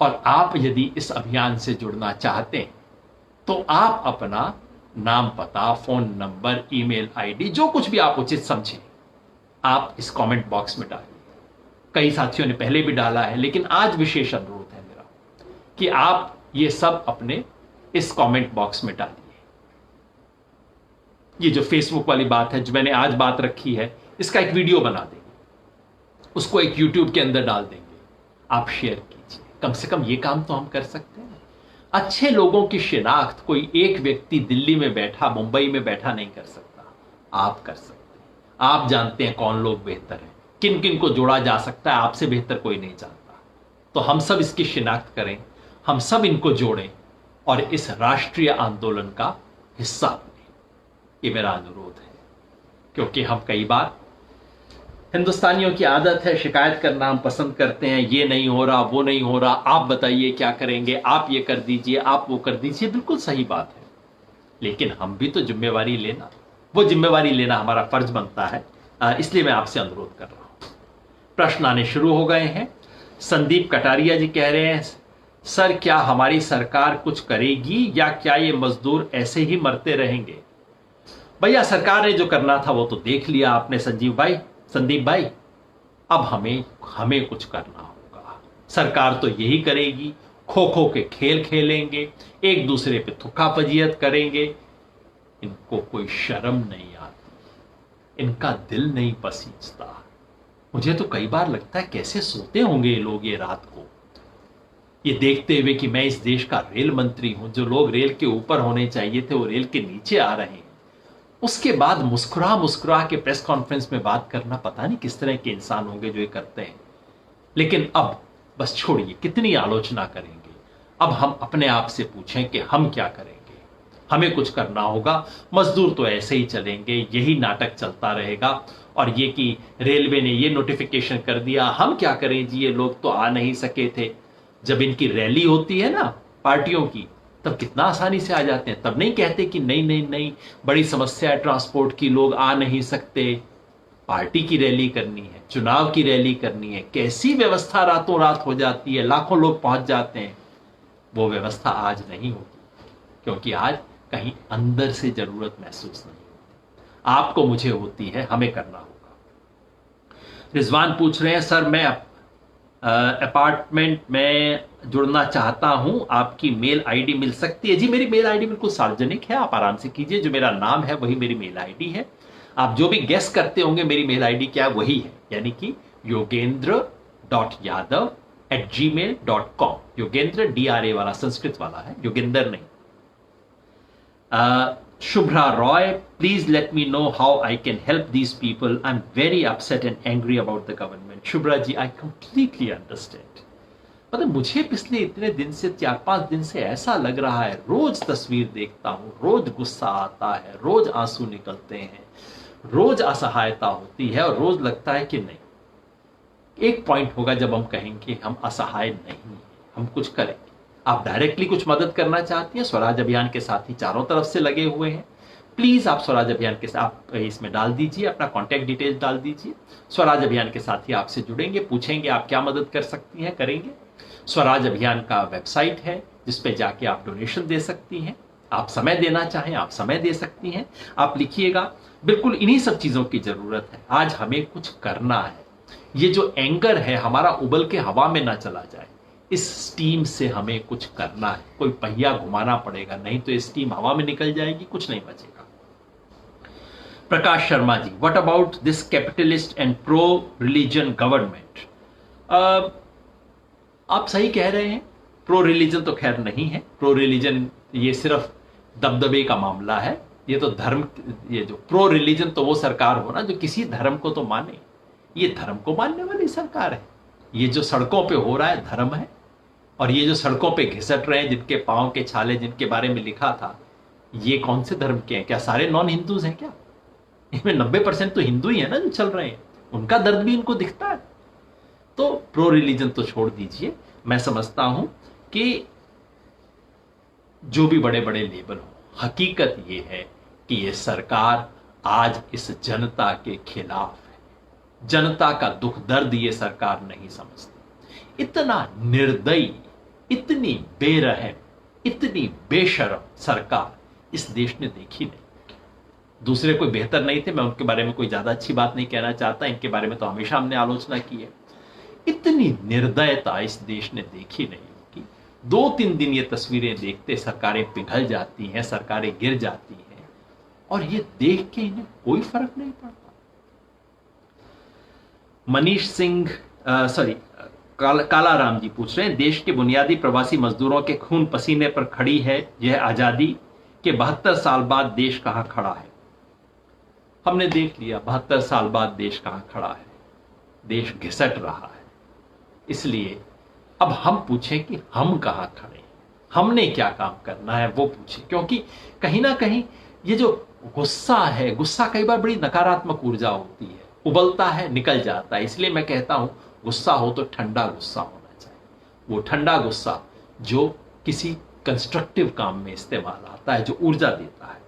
और आप यदि इस अभियान से जुड़ना चाहते हैं तो आप अपना नाम, पता, फोन नंबर, ईमेल आईडी, जो कुछ भी आप उचित समझें, आप इस कमेंट बॉक्स में डालिए। कई साथियों ने पहले भी डाला है, लेकिन आज विशेष अनुरोध है मेरा कि आप ये सब अपने इस कमेंट बॉक्स में डालिए। ये जो फेसबुक वाली बात है, जो मैंने आज बात रखी है, इसका एक वीडियो बना देंगे, उसको एक यूट्यूब के अंदर डाल देंगे, आप शेयर कीजिए। कम से कम ये काम तो हम कर सकते हैं। अच्छे लोगों की शिनाख्त कोई एक व्यक्ति दिल्ली में बैठा, मुंबई में बैठा नहीं कर सकता, आप कर सकते हैं। आप जानते हैं कौन लोग बेहतर हैं, किन किन को जोड़ा जा सकता है, आपसे बेहतर कोई नहीं जानता। तो हम सब इसकी शिनाख्त करें, हम सब इनको जोड़ें और इस राष्ट्रीय आंदोलन का हिस्सा बने। ये मेरा अनुरोध है, क्योंकि हम कई बार, हिंदुस्तानियों की आदत है शिकायत करना, हम पसंद करते हैं, ये नहीं हो रहा, वो नहीं हो रहा, आप बताइए क्या करेंगे, आप ये कर दीजिए, आप वो कर दीजिए। बिल्कुल सही बात है, लेकिन हम भी तो जिम्मेवारी लेना, वो जिम्मेवारी लेना हमारा फर्ज बनता है। इसलिए मैं आपसे अनुरोध कर रहा हूं। प्रश्न आने शुरू हो गए हैं। संदीप कटारिया जी कह रहे हैं, सर क्या हमारी सरकार कुछ करेगी या क्या ये मजदूर ऐसे ही मरते रहेंगे? भैया, सरकार ने जो करना था वो तो देख लिया आपने संदीप भाई। अब हमें कुछ करना होगा। सरकार तो यही करेगी, खो खो के खेल खेलेंगे, एक दूसरे पे थुक्का पजियत करेंगे। इनको कोई शर्म नहीं आती, इनका दिल नहीं पसीजता। मुझे तो कई बार लगता है कैसे सोते होंगे ये लोग ये रात को, ये देखते हुए कि मैं इस देश का रेल मंत्री हूं, जो लोग रेल के ऊपर होने चाहिए थे वो रेल के नीचे आ रहे हैं। उसके बाद मुस्कुरा के प्रेस कॉन्फ्रेंस में बात करना, पता नहीं किस तरह के इंसान होंगे जो ये करते हैं। लेकिन अब बस छोड़िए, कितनी आलोचना करेंगे। अब हम अपने आप से पूछें कि हम क्या करेंगे। हमें कुछ करना होगा। मजदूर तो ऐसे ही चलेंगे, यही नाटक चलता रहेगा। और ये कि रेलवे ने ये नोटिफिकेशन कर दिया, हम क्या करें जी, ये लोग तो आ नहीं सके थे। जब इनकी रैली होती है ना पार्टियों की, तब कितना आसानी से आ जाते हैं। तब नहीं कहते कि नहीं बड़ी समस्या है ट्रांसपोर्ट की, लोग आ नहीं सकते। पार्टी की रैली करनी है, चुनाव की रैली करनी है, कैसी व्यवस्था रातों रात हो जाती है, लाखों लोग पहुंच जाते हैं। वो व्यवस्था आज नहीं होगी, क्योंकि आज कहीं अंदर से जरूरत महसूस नहीं होती। आपको मुझे होती है, हमें करना होगा। रिजवान पूछ रहे हैं, सर मैं अपार्टमेंट में जुड़ना चाहता हूं, आपकी मेल आईडी मिल सकती है? जी, मेरी मेल आईडी बिल्कुल सार्वजनिक है, आप आराम से कीजिए। जो मेरा नाम है वही मेरी मेल आईडी है। आप जो भी गेस करते होंगे मेरी मेल आईडी क्या है, वही है, यानी कि yogendra.yadav@gmail.com। योगेंद्र DRA वाला, संस्कृत वाला है, योगेंद्र नहीं। Shubhra Roy, please let me know how I can help these people. I'm very upset and angry about the government. Shubhra ji, I completely understand. मतलब मुझे पिछले इतने दिन से, 4-5 दिन से ऐसा लग रहा है, रोज तस्वीर देखता हूं, रोज गुस्सा आता है, रोज आंसू निकलते हैं, रोज असहायता होती है और रोज लगता है कि नहीं, एक पॉइंट होगा जब हम कहेंगे हम असहाय नहीं हैं, हम कुछ करेंगे। आप डायरेक्टली कुछ मदद करना चाहती हैं, स्वराज अभियान के साथी चारों तरफ से लगे हुए हैं। प्लीज आप स्वराज अभियान के साथ इसमें डाल दीजिए, अपना कॉन्टैक्ट डिटेल्स डाल दीजिए। स्वराज अभियान के साथी आपसे जुड़ेंगे, पूछेंगे आप क्या मदद कर सकती हैं, करेंगे। स्वराज अभियान का वेबसाइट है जिस पे जाके आप डोनेशन दे सकती हैं। आप समय देना चाहें आप समय दे सकती हैं। आप लिखिएगा, बिल्कुल इन्हीं सब चीजों की जरूरत है। आज हमें कुछ करना है। ये जो एंगर है हमारा उबल के हवा में ना चला जाए, इस स्टीम से हमें कुछ करना है। कोई पहिया घुमाना पड़ेगा, नहीं तो इस स्टीम हवा में निकल जाएगी, कुछ नहीं बचेगा। Prakash Sharma ji, what about this capitalist and pro religion government? आप सही कह रहे हैं, प्रो रिलीजन तो खैर नहीं है। प्रो रिलीजन ये सिर्फ दबदबे का मामला है। ये तो धर्म, ये जो प्रो रिलीजन तो वो सरकार हो ना जो किसी धर्म को तो माने। ये धर्म को मानने वाली सरकार है। ये जो सड़कों पे हो रहा है धर्म है, और ये जो सड़कों पे घिसट रहे हैं, जिनके पांव के छाले जिनके बारे में लिखा था, ये कौन से धर्म के हैं? क्या सारे नॉन हिंदूज हैं क्या? इनमें 90% तो हिंदू ही है ना जो चल रहे हैं। उनका दर्द भी इनको दिखता है। तो प्रो रिलीजन तो छोड़ दीजिए। मैं समझता हूं कि जो भी बड़े बड़े लेबल हो, हकीकत ये है कि ये सरकार आज इस जनता के खिलाफ है। जनता का दुख दर्द ये सरकार नहीं समझती। इतना निर्दयी, इतनी बेरहम, इतनी बेशर्म सरकार इस देश ने देखी नहीं। दूसरे कोई बेहतर नहीं थे, मैं उनके बारे में कोई ज्यादा अच्छी बात नहीं कहना चाहता, इनके बारे में तो हमेशा हमने आलोचना की है। इतनी निर्दयता इस देश ने देखी नहीं होगी। 2-3 दिन ये तस्वीरें देखते सरकारें पिघल जाती हैं, सरकारें गिर जाती हैं, और ये देख के इन्हें कोई फर्क नहीं पड़ता। मनीष सिंह काला राम जी पूछ रहे हैं, देश के बुनियादी प्रवासी मजदूरों के खून पसीने पर खड़ी है यह आजादी के 72 साल बाद देश कहां खड़ा है। हमने देख लिया 72 साल बाद देश कहां खड़ा है, देश घिसट रहा है। इसलिए अब हम पूछें कि हम कहां खड़े हैं, हमने क्या काम करना है वो पूछें, क्योंकि कहीं ना कहीं ये जो गुस्सा है, गुस्सा कई बार बड़ी नकारात्मक ऊर्जा होती है, उबलता है निकल जाता है। इसलिए मैं कहता हूं गुस्सा हो तो ठंडा गुस्सा होना चाहिए, वो ठंडा गुस्सा जो किसी कंस्ट्रक्टिव काम में इस्तेमाल आता है, जो ऊर्जा देता है।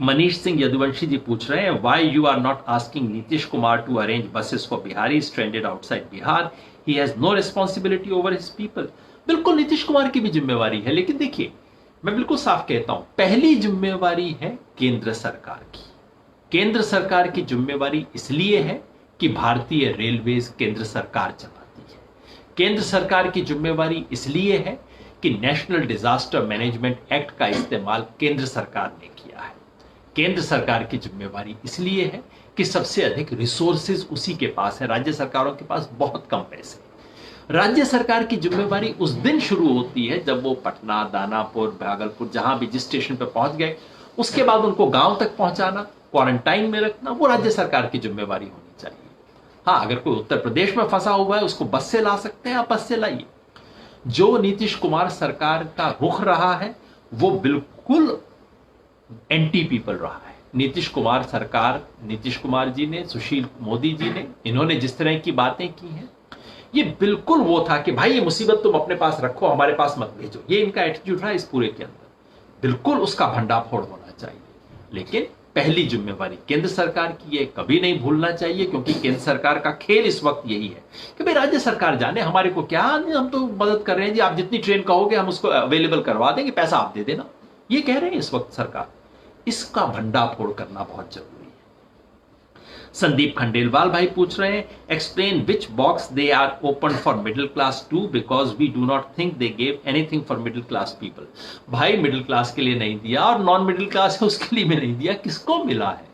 मनीष सिंह यदुवंशी जी पूछ रहे हैं, why you are not asking Nitish Kumar to arrange buses for Bihari stranded outside Bihar, he has no responsibility over his people. बिल्कुल नीतीश कुमार की भी जिम्मेवारी है, लेकिन देखिए मैं बिल्कुल साफ कहता हूं, पहली जिम्मेवारी है केंद्र सरकार की। केंद्र सरकार की जिम्मेवारी इसलिए है कि भारतीय रेलवेज केंद्र सरकार चलाती है। केंद्र सरकार की जिम्मेवारी इसलिए है कि नेशनल डिजास्टर मैनेजमेंट एक्ट का इस्तेमाल केंद्र सरकार ने किया है। केंद्र सरकार की जिम्मेवारी इसलिए है कि सबसे अधिक रिसोर्सेज उसी के पास है, राज्य सरकारों के पास बहुत कम पैसे। राज्य सरकार की जिम्मेवारी उस दिन शुरू होती है जब वो पटना, दानापुर, भागलपुर, जहां भी जिस स्टेशन पर पहुंच गए, उसके बाद उनको गांव तक पहुंचाना, क्वारंटाइन में रखना, वो राज्य सरकार की जिम्मेवारी होनी चाहिए। हाँ, अगर कोई उत्तर प्रदेश में फंसा हुआ है उसको बस से ला सकते हैं, आप बस से लाइए। जो नीतीश कुमार सरकार का रुख रहा है वो बिल्कुल एंटी पीपल रहा है। नीतीश कुमार सरकार, नीतीश कुमार जी ने, सुशील मोदी जी ने, इन्होंने जिस तरह की बातें की हैं, ये बिल्कुल वो था कि भाई ये मुसीबत तुम अपने पास रखो, हमारे पास मत भेजो। ये इनका एटीट्यूड रहा इस पूरे के अंदर। बिल्कुल उसका भंडाफोड़ होना चाहिए, लेकिन पहली जिम्मेवारी केंद्र सरकार की है, कभी नहीं भूलना चाहिए, क्योंकि केंद्र सरकार का खेल इस वक्त यही है कि भाई राज्य सरकार जाने, हमारे को क्या, हम तो मदद कर रहे हैं जी, आप जितनी ट्रेन कहोगे हम उसको अवेलेबल करवा देंगे, पैसा आप दे देना, ये कह रहे हैं इस वक्त सरकार। इसका भंडाफोड़ करना बहुत जरूरी है। संदीप खंडेलवाल भाई पूछ रहे हैं, explain which box they are open for middle class too, because we do not think they gave anything for middle class people. भाई मिडिल क्लास के लिए नहीं दिया, और नॉन मिडिल क्लास है उसके लिए भी नहीं दिया। किसको मिला है?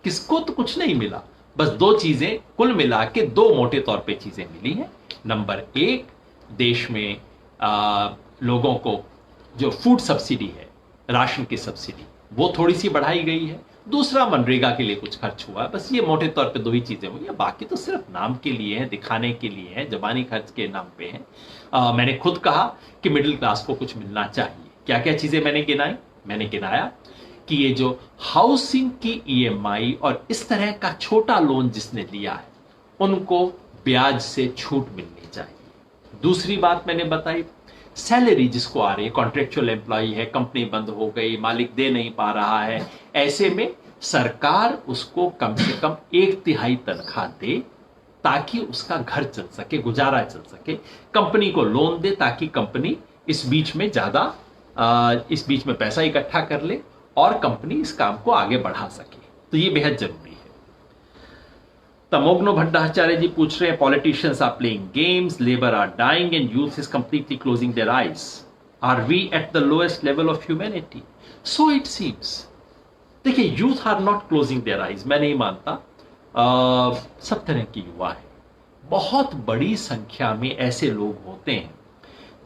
किसको तो कुछ नहीं मिला। बस दो चीजें कुल मिला के, दो मोटे तौर पे चीजें मिली हैं। नंबर एक, देश में लोगों को जो फूड सब्सिडी है, राशन की सब्सिडी, वो थोड़ी सी बढ़ाई गई है। दूसरा, मनरेगा के लिए कुछ खर्च हुआ। बस ये मोटे तौर पे दो ही चीजें हुई है, बाकी तो सिर्फ नाम के लिए है, दिखाने के लिए है, जबानी खर्च के नाम पे है। मैंने खुद कहा कि मिडिल क्लास को कुछ मिलना चाहिए। क्या क्या चीजें मैंने गिनाई? मैंने गिनाया कि ये जो हाउसिंग की ईएमआई और इस तरह का छोटा लोन जिसने लिया है, उनको ब्याज से छूट मिलनी चाहिए। दूसरी बात मैंने बताई, सैलरी जिसको आ रही है, कॉन्ट्रेक्चुअल एम्प्लॉय है, कंपनी बंद हो गई, मालिक दे नहीं पा रहा है, ऐसे में सरकार उसको कम से कम 1/3 तनख्वाह दे ताकि उसका घर चल सके, गुजारा चल सके। कंपनी को लोन दे ताकि कंपनी इस बीच में पैसा इकट्ठा कर ले और कंपनी इस काम को आगे बढ़ा सके। तो ये बेहद जरूरी है। तमोग्नो भट्टाचार्य जी पूछ रहे हैं, politicians are playing games, labour are dying and youth is completely closing their eyes. Are we at the lowest level of humanity? So it seems. देखिए, youth are not closing their eyes, मैं नहीं मानता। सब तरह के युवा हैं। बहुत बड़ी संख्या में ऐसे लोग होते हैं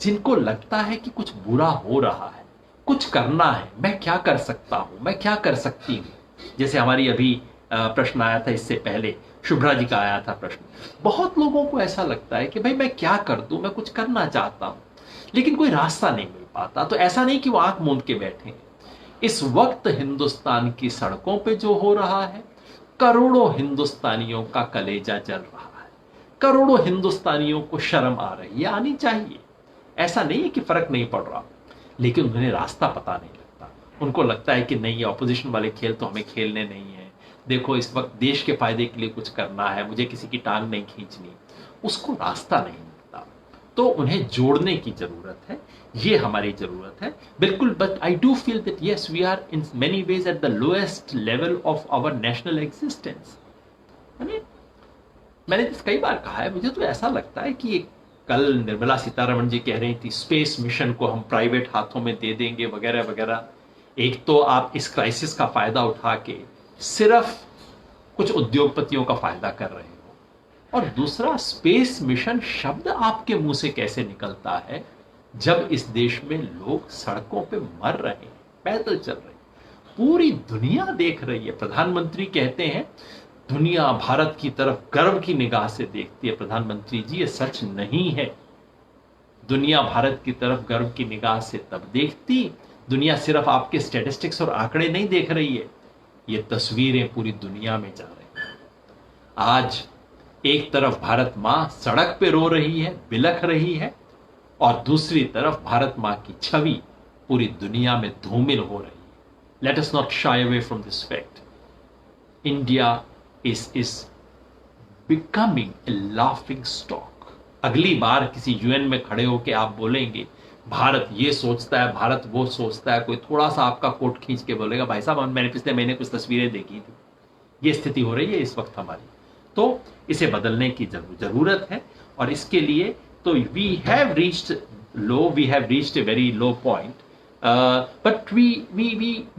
जिनको लगता है कि कुछ बुरा हो रहा है, कुछ करना है, मैं क्या कर सकता हूं, मैं क्या कर सकती हूं। जैसे हमारी अभी प्रश्न आया था, इससे पहले शुभ्रा जी का आया था प्रश्न। बहुत लोगों को ऐसा लगता है कि भाई मैं क्या कर दूं, मैं कुछ करना चाहता हूं, लेकिन कोई रास्ता नहीं मिल पाता। तो ऐसा नहीं कि वो आंख मूंद के बैठे हैं। इस वक्त हिंदुस्तान की सड़कों पे जो हो रहा है, करोड़ों हिंदुस्तानियों का कलेजा जल रहा है। करोड़ों हिंदुस्तानियों को शर्म आ रही है, आनी चाहिए। ऐसा नहीं है कि फर्क नहीं पड़ रहा, लेकिन उन्हें रास्ता पता नहीं लगता। उनको लगता है कि नहीं, ये ऑपोजिशन वाले खेल तो हमें खेलने नहीं है। देखो, इस वक्त देश के फायदे के लिए कुछ करना है, मुझे किसी की टांग नहीं खींचनी। उसको रास्ता नहीं मिलता। तो उन्हें जोड़ने की जरूरत है। ये हमारी जरूरत है बिल्कुल. But I do feel that yes we are in many ways at the lowest level of our national existence. मैंने कई बार कहा है, मुझे तो ऐसा लगता है कि कल निर्मला सीतारमण जी कह रही थी स्पेस मिशन को हम प्राइवेट हाथों में दे देंगे वगैरह वगैरह. एक तो आप इस क्राइसिस का फायदा उठा के सिर्फ कुछ उद्योगपतियों का फायदा कर रहे हो, और दूसरा स्पेस मिशन शब्द आपके मुंह से कैसे निकलता है जब इस देश में लोग सड़कों पे मर रहे हैं, पैदल चल रहे हैं, पूरी दुनिया देख रही है. प्रधानमंत्री कहते हैं दुनिया भारत की तरफ गर्व की निगाह से देखती है. प्रधानमंत्री जी ये सच नहीं है. दुनिया भारत की तरफ गर्व की निगाह से तब देखती, दुनिया सिर्फ आपके स्टैटिस्टिक्स और आंकड़े नहीं देख रही है, ये तस्वीरें पूरी दुनिया में जा रही हैं. आज एक तरफ भारत मां सड़क पे रो रही है, बिलख रही है, और दूसरी तरफ भारत मां की छवि पूरी दुनिया में धूमिल हो रही है. Let us not shy away from this fact. India is becoming a laughing stock. अगली बार किसी यूएन में खड़े होकर आप बोलेंगे भारत ये सोचता है, भारत वो सोचता है, कोई थोड़ा सा आपका कोट खींच के बोलेगा भाई साहब मैंने पिछले महीने कुछ तस्वीरें देखी थी. ये स्थिति हो रही है इस वक्त हमारी. तो इसे बदलने की जरूरत है, और इसके लिए तो we have reached a very low point. But we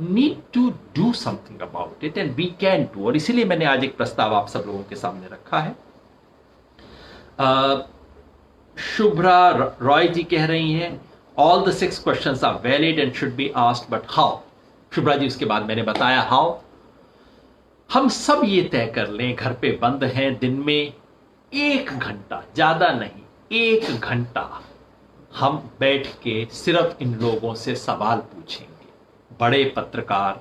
need to do something about it, and we can do. और इसीलिए मैंने आज एक प्रस्ताव आप सब लोगों के सामने रखा है. शुभ्रा रॉय जी कह रही हैं all the 6 questions are valid and should be asked, but how? Shubhra ji उसके बाद मैंने बताया how. हम सब ये तय कर लें, घर पे बंद हैं, दिन में 1 घंटा, ज्यादा नहीं 1 घंटा हम बैठ के सिर्फ इन लोगों से सवाल पूछेंगे. बड़े पत्रकार,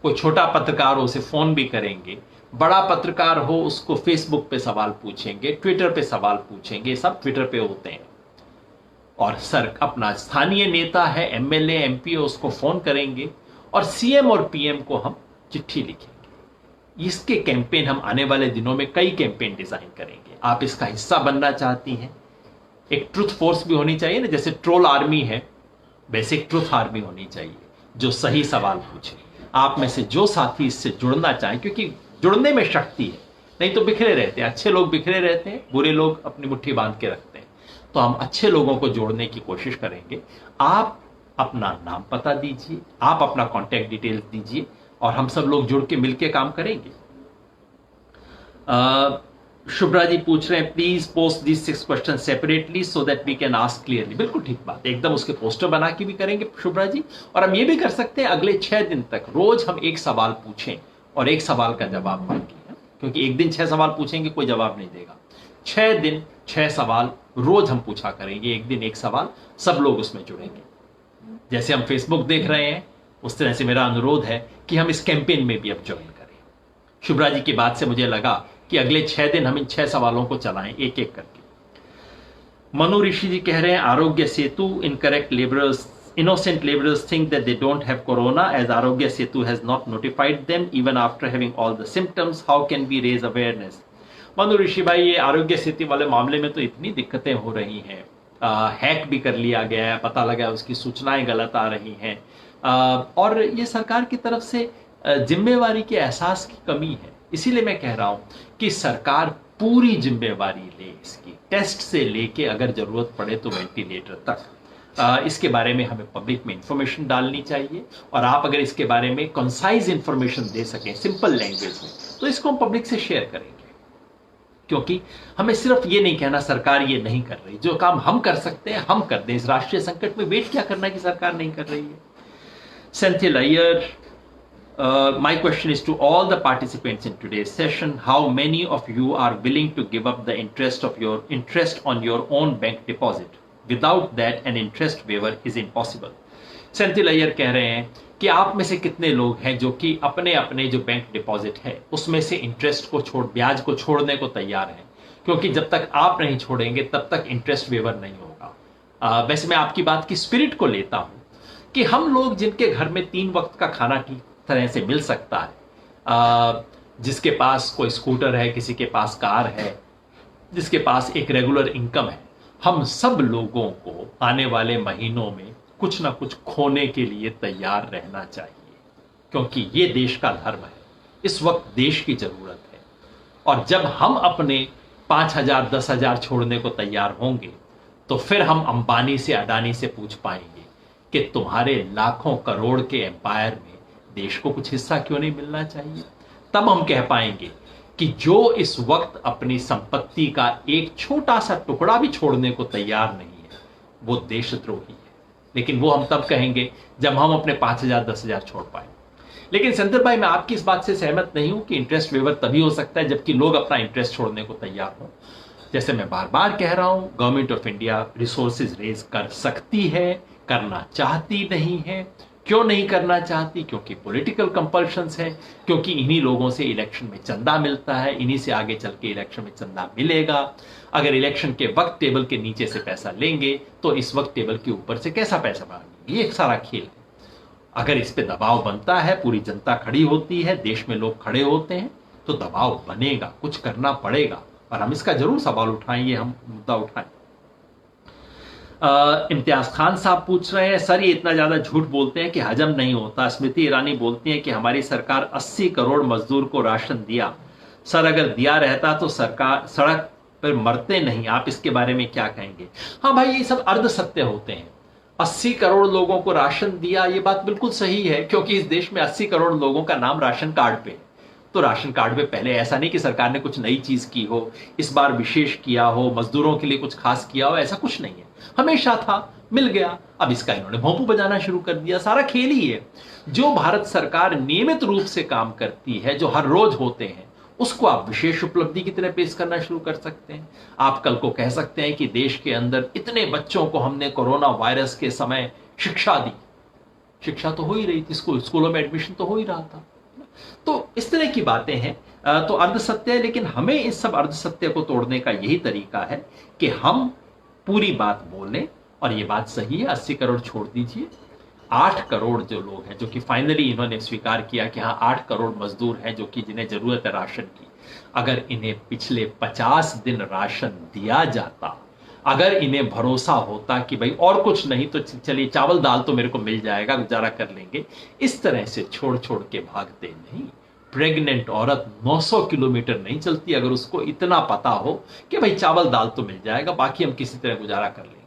कोई छोटा पत्रकार हो उसे फोन भी करेंगे, बड़ा पत्रकार हो उसको फेसबुक पे सवाल पूछेंगे, ट्विटर पे सवाल पूछेंगे, सब ट्विटर पे होते हैं. और सर अपना स्थानीय नेता है, एमएलए एमपी है, उसको फोन करेंगे, और सीएम और पीएम को हम चिट्ठी लिखेंगे. इसके कैंपेन हम आने वाले दिनों में कई कैंपेन डिजाइन करेंगे. आप इसका हिस्सा बनना चाहती हैं? एक ट्रुथ फोर्स भी होनी चाहिए ना, जैसे ट्रोल आर्मी है वैसे एक ट्रुथ आर्मी होनी चाहिए जो सही सवाल पूछे. आप में से जो साथी इससे जुड़ना चाहें, क्योंकि जुड़ने में शक्ति है, नहीं तो बिखरे रहते हैं. अच्छे लोग बिखरे रहते हैं, बुरे लोग अपनी मुट्ठी बांध के रखते हैं. तो हम अच्छे लोगों को जोड़ने की कोशिश करेंगे. आप अपना नाम पता दीजिए, आप अपना कॉन्टैक्ट डिटेल्स दीजिए, और हम सब लोग जुड़ के मिलके काम करेंगे. शुभ्रा जी पूछ रहे हैं please post these 6 question separately so that we can ask clearly. बिल्कुल ठीक बात, एकदम उसके पोस्टर बना के भी करेंगे शुभ्रा जी. और हम ये भी कर सकते हैं अगले 6 दिन तक रोज हम एक सवाल पूछें और एक सवाल का जवाब मांगे, क्योंकि एक दिन 6 सवाल पूछेंगे कोई जवाब नहीं देगा. 6 दिन 6 सवाल रोज हम पूछा करेंगे, एक दिन एक सवाल, सब लोग उसमें जुड़ेंगे. जैसे हम फेसबुक देख रहे हैं उस तरह से मेरा अनुरोध है कि हम इस कैंपेन में भी अब ज्वाइन करें. शुभ्रा जी की बात से मुझे लगा कि अगले 6 दिन हम इन 6 सवालों को चलाएं एक एक करके. मनु ऋषि जी कह रहे हैं Aarogya Setu incorrect labourers, innocent laborers think that they don't have corona as Arogya Setu has not notified them even after having all the symptoms. How can we raise awareness? Manu Rishi भाई, ये आरोग्य सेतु वाले मामले में तो इतनी दिक्कतें हो रही हैं, हैक भी कर लिया गया है, पता लगा उसकी सूचनाएं गलत आ रही हैं, और ये सरकार की तरफ से जिम्मेवारी के एहसास की कमी है. इसीलिए मैं कह रहा हूं कि सरकार पूरी जिम्मेवारी ले इसकी, टेस्ट से लेके अगर जरूरत पड़े तो वेंटिलेटर तक. इसके बारे में हमें पब्लिक में इंफॉर्मेशन डालनी चाहिए, और आप अगर इसके बारे में कंसाइज इंफॉर्मेशन दे सकें सिंपल लैंग्वेज में तो इसको हम पब्लिक से शेयर करेंगे. क्योंकि हमें सिर्फ ये नहीं कहना सरकार ये नहीं कर रही, जो काम हम कर सकते हैं हम कर दें. इस राष्ट्रीय संकट में वेट क्या करना कि सरकार नहीं कर रही है. Senthil Iyer, my question is to all the participants in today's session, how many of you are willing to give up the interest on your own bank deposit? Without that an interest waiver is impossible. Senthil Iyer कह रहे हैं कि आप में से कितने लोग हैं जो कि अपने अपने जो बैंक डिपॉजिट है उसमें से इंटरेस्ट को ब्याज को छोड़ने को तैयार हैं, क्योंकि जब तक आप नहीं छोड़ेंगे तब तक इंटरेस्ट वेवर नहीं होगा. वैसे मैं आपकी बात की स्पिरिट को लेता हूं कि हम लोग जिनके घर में 3 वक्त का खाना ठीक तरह से मिल सकता है, जिसके पास कोई स्कूटर है, किसी के पास कार है, जिसके पास एक रेगुलर इनकम है, हम सब लोगों को आने वाले महीनों में कुछ ना कुछ खोने के लिए तैयार रहना चाहिए, क्योंकि ये देश का धर्म है, इस वक्त देश की जरूरत है। और जब हम अपने 5,000 10,000 छोड़ने को तैयार होंगे तो फिर हम अंबानी से अडानी से पूछ पाएंगे कि तुम्हारे लाखों करोड़ के एम्पायर में देश को कुछ हिस्सा क्यों नहीं मिलना चाहिए। तब हम कह पाएंगे कि जो इस वक्त अपनी संपत्ति का एक छोटा सा टुकड़ा भी छोड़ने को तैयार नहीं है वो देशद्रोही है। लेकिन वो हम तब कहेंगे जब हम अपने 5,000 10,000 छोड़ पाए। लेकिन संदीप भाई, मैं आपकी इस बात से सहमत नहीं हूं कि इंटरेस्ट वेवर तभी हो सकता है जबकि लोग अपना इंटरेस्ट छोड़ने को तैयार हों। जैसे मैं बार बार कह रहा हूं, government of India resources raise कर सकती है, करना चाहती नहीं है। क्यों नहीं करना चाहती? क्योंकि पॉलिटिकल कंपल्शंस है, क्योंकि इन्हीं लोगों से इलेक्शन में चंदा मिलता है, इन्हीं से आगे चल के इलेक्शन में चंदा मिलेगा। अगर इलेक्शन के वक्त टेबल के नीचे से पैसा लेंगे तो इस वक्त टेबल के ऊपर से कैसा पैसा मांगेंगे? ये एक सारा खेल है। अगर इस पे दबाव बनता है, पूरी जनता खड़ी होती है, देश में लोग खड़े होते हैं, तो दबाव बनेगा, कुछ करना पड़ेगा। और हम इसका जरूर सवाल उठाएं, ये हम मुद्दा उठाएं। इम्तियाज खान साहब पूछ रहे हैं, सर ये इतना ज्यादा झूठ बोलते हैं कि हजम नहीं होता। स्मृति ईरानी बोलती हैं कि हमारी सरकार 80 करोड़ मजदूर को राशन दिया। सर अगर दिया रहता तो सरकार सड़क पर मरते नहीं। आप इसके बारे में क्या कहेंगे? हाँ भाई, ये सब अर्ध सत्य होते हैं। 80 करोड़ लोगों को राशन दिया, ये बात बिल्कुल सही है, क्योंकि इस देश में 80 करोड़ लोगों का नाम राशन कार्ड पे है। तो राशन कार्ड पे पहले ऐसा नहीं कि सरकार ने कुछ नई चीज की हो, इस बार विशेष किया हो, मजदूरों के लिए कुछ खास किया हो, ऐसा कुछ नहीं है। हमेशा था, मिल गया। अब इसका इन्होंने भोंपू बजाना शुरू कर दिया। सारा खेल ही है। जो भारत सरकार नियमित रूप से काम करती है, जो हर रोज होते हैं, उसको आप विशेष उपलब्धि की तरह पेश करना शुरू कर सकते हैं। आप कल को कह सकते हैं कि देश के अंदर इतने बच्चों को हमने कोरोना वायरस के समय शिक्षा दी। शिक्षा तो हो ही रही थी, स्कूलों में एडमिशन तो हो ही रहा था। तो इस तरह की बातें हैं। तो अर्ध सत्य है, लेकिन हमें इस सब अर्ध सत्य को तोड़ने का यही तरीका है कि हम पूरी बात बोलें। और ये बात सही है, 80 करोड़ छोड़ दीजिए, 8 करोड़ जो लोग हैं, जो कि फाइनली इन्होंने स्वीकार किया कि हाँ 8 करोड़ मजदूर हैं जो कि जिन्हें जरूरत है राशन की। अगर इन्हें पिछले 50 दिन राशन दिया जाता, अगर इन्हें भरोसा होता कि भाई और कुछ नहीं तो चलिए चावल दाल तो मेरे को मिल जाएगा, गुजारा कर लेंगे, इस तरह से छोड़ छोड़ के भागते नहीं। प्रेग्नेंट औरत 900 किलोमीटर नहीं चलती अगर उसको इतना पता हो कि भाई चावल दाल तो मिल जाएगा, बाकी हम किसी तरह गुजारा कर लेंगे।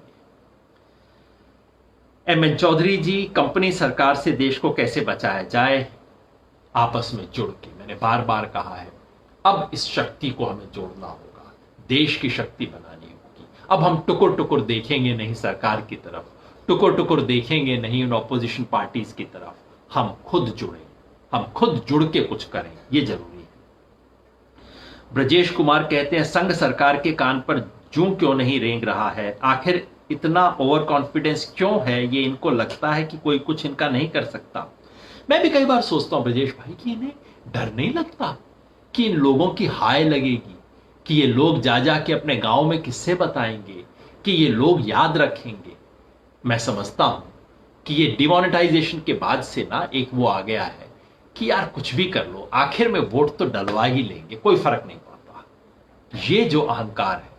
एमएन चौधरी जी, कंपनी सरकार से देश को कैसे बचाया जाए? आपस में जुड़ के। मैंने बार बार कहा है, अब इस शक्ति को हमें जोड़ना होगा, देश की शक्ति बनानी होगी। अब हम टुकुर टुकुर देखेंगे नहीं सरकार की तरफ, टुकुर टुकुर देखेंगे नहीं उन ऑपोजिशन पार्टीज की तरफ। हम खुद जुड़ें, हम खुद जुड़ के कुछ करें, ये जरूरी है। ब्रजेश कुमार कहते हैं, संघ सरकार के कान पर जूं क्यों नहीं रेंग रहा है? आखिर इतना ओवर कॉन्फिडेंस क्यों है? ये इनको लगता है कि कोई कुछ इनका नहीं कर सकता। मैं भी कई बार सोचता हूं ब्रजेश भाई कि इन्हें डर नहीं लगता कि इन लोगों की हाय लगेगी, कि ये लोग जा जा के अपने गांव में किस्से बताएंगे, कि ये लोग याद रखेंगे। मैं समझता हूं कि ये डिमोनेटाइजेशन के बाद से ना एक वो आ गया है कि यार कुछ भी कर लो, आखिर में वोट तो डलवा ही लेंगे, कोई फर्क नहीं पड़ता। ये जो अहंकार है,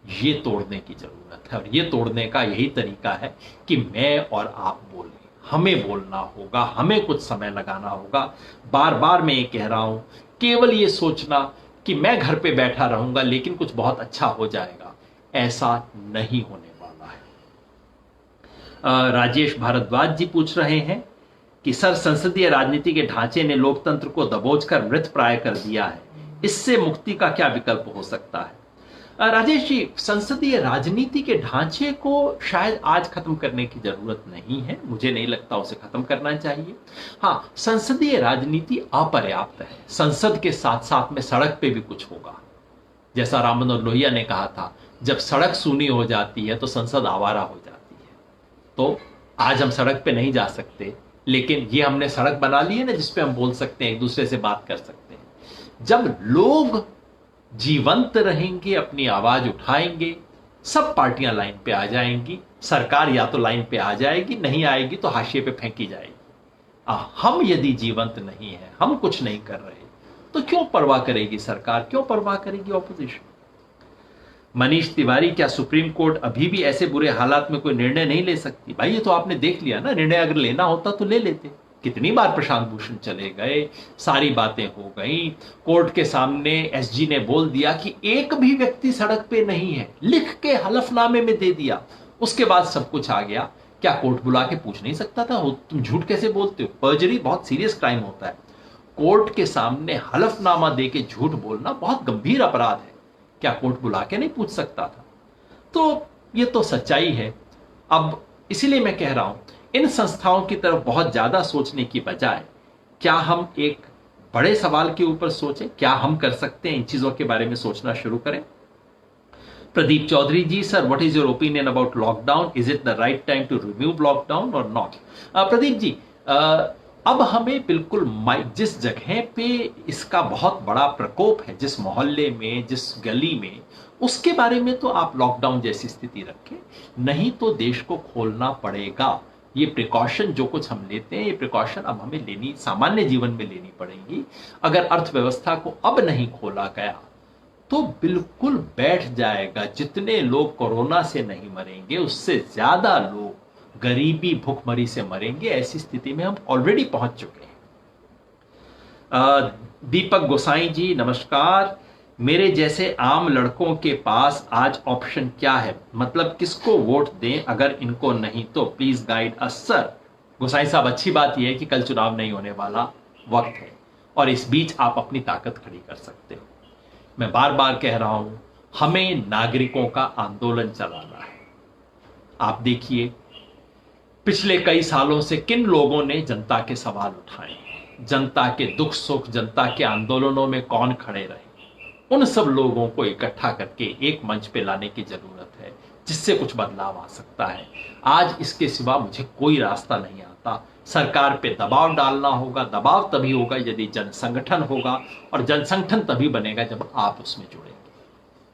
ये तोड़ने की जरूरत है। और ये तोड़ने का यही तरीका है कि मैं और आप बोलें, हमें बोलना होगा, हमें कुछ समय लगाना होगा। बार बार मैं ये कह रहा हूं, केवल ये सोचना कि मैं घर पे बैठा रहूंगा लेकिन कुछ बहुत अच्छा हो जाएगा, ऐसा नहीं होने वाला है। राजेश भारद्वाज जी पूछ रहे हैं कि सर, संसदीय राजनीति के ढांचे ने लोकतंत्र को दबोच कर मृत प्राय कर दिया है, इससे मुक्ति का क्या विकल्प हो सकता है? राजेश जी, संसदीय राजनीति के ढांचे को शायद आज खत्म करने की जरूरत नहीं है, मुझे नहीं लगता उसे खत्म करना चाहिए। हाँ, संसदीय राजनीति अपर्याप्त है। संसद के साथ साथ में सड़क पे भी कुछ होगा। जैसा राम मनोहर लोहिया ने कहा था, जब सड़क सूनी हो जाती है तो संसद आवारा हो जाती है। तो आज हम सड़क पे नहीं जा सकते, लेकिन ये हमने सड़क बना ली है ना, जिसपे हम बोल सकते हैं, एक दूसरे से बात कर सकते हैं। जब लोग जीवंत रहेंगे, अपनी आवाज उठाएंगे, सब पार्टियां लाइन पे आ जाएंगी, सरकार या तो लाइन पे आ जाएगी, नहीं आएगी तो हाशिए पे फेंकी जाएगी। हम यदि जीवंत नहीं है, हम कुछ नहीं कर रहे, तो क्यों परवाह करेगी सरकार, क्यों परवाह करेगी ऑपोजिशन? मनीष तिवारी, क्या सुप्रीम कोर्ट अभी भी ऐसे बुरे हालात में कोई निर्णय नहीं ले सकती? भाई ये तो आपने देख लिया ना, निर्णय अगर लेना होता तो ले लेते। कितनी बार प्रशांत भूषण चले गए, सारी बातें हो गई, कोर्ट के सामने एसजी ने बोल दिया कि एक भी व्यक्ति सड़क पे नहीं है, लिख के हलफनामे में दे दिया, उसके बाद सब कुछ आ गया। क्या कोर्ट बुला के पूछ नहीं सकता था तुम झूठ कैसे बोलते हो? पर्जरी बहुत सीरियस क्राइम होता है, कोर्ट के सामने हलफनामा दे के झूठ बोलना बहुत गंभीर अपराध है। क्या कोर्ट बुला के नहीं पूछ सकता था? तो ये तो सच्चाई है। अब इसीलिए मैं कह रहा हूं, इन संस्थाओं की तरफ बहुत ज्यादा सोचने की बजाय क्या हम एक बड़े सवाल के ऊपर सोचें, क्या हम कर सकते हैं इन चीजों के बारे में सोचना शुरू करें। Pradeep Chaudhary ji, sir what is your opinion about lockdown? Is it the right time to remove lockdown और नॉट? प्रदीप जी, अब हमें बिल्कुल जिस जगह पे इसका बहुत बड़ा प्रकोप है, जिस मोहल्ले में, जिस गली में, उसके बारे में तो आप लॉकडाउन जैसी स्थिति रखें, नहीं तो देश को खोलना पड़ेगा। ये प्रिकॉशन जो कुछ हम लेते हैं, ये प्रिकॉशन अब हमें लेनी, सामान्य जीवन में लेनी पड़ेगी। अगर अर्थव्यवस्था को अब नहीं खोला गया तो बिल्कुल बैठ जाएगा। जितने लोग कोरोना से नहीं मरेंगे, उससे ज्यादा लोग गरीबी भूखमरी से मरेंगे। ऐसी स्थिति में हम ऑलरेडी पहुंच चुके हैं। दीपक गोसाई जी, नमस्कार। मेरे जैसे आम लड़कों के पास आज ऑप्शन क्या है? मतलब किसको वोट दें? अगर इनको नहीं तो प्लीज गाइड अस सर। गोसाई साहब, अच्छी बात यह है कि कल चुनाव नहीं होने वाला, वक्त है, और इस बीच आप अपनी ताकत खड़ी कर सकते हो। मैं बार बार कह रहा हूं, हमें नागरिकों का आंदोलन चलाना है। आप देखिए पिछले कई सालों से किन लोगों ने जनता के सवाल उठाए, जनता के दुख सुख, जनता के आंदोलनों में कौन खड़े रहे, उन सब लोगों को इकट्ठा करके एक मंच पे लाने की जरूरत है, जिससे कुछ बदलाव आ सकता है। आज इसके सिवा मुझे कोई रास्ता नहीं आता। सरकार पे दबाव डालना होगा। दबाव तभी होगा यदि जन संगठन होगा, और जन संगठन तभी बनेगा जब आप उसमें जुड़ेंगे।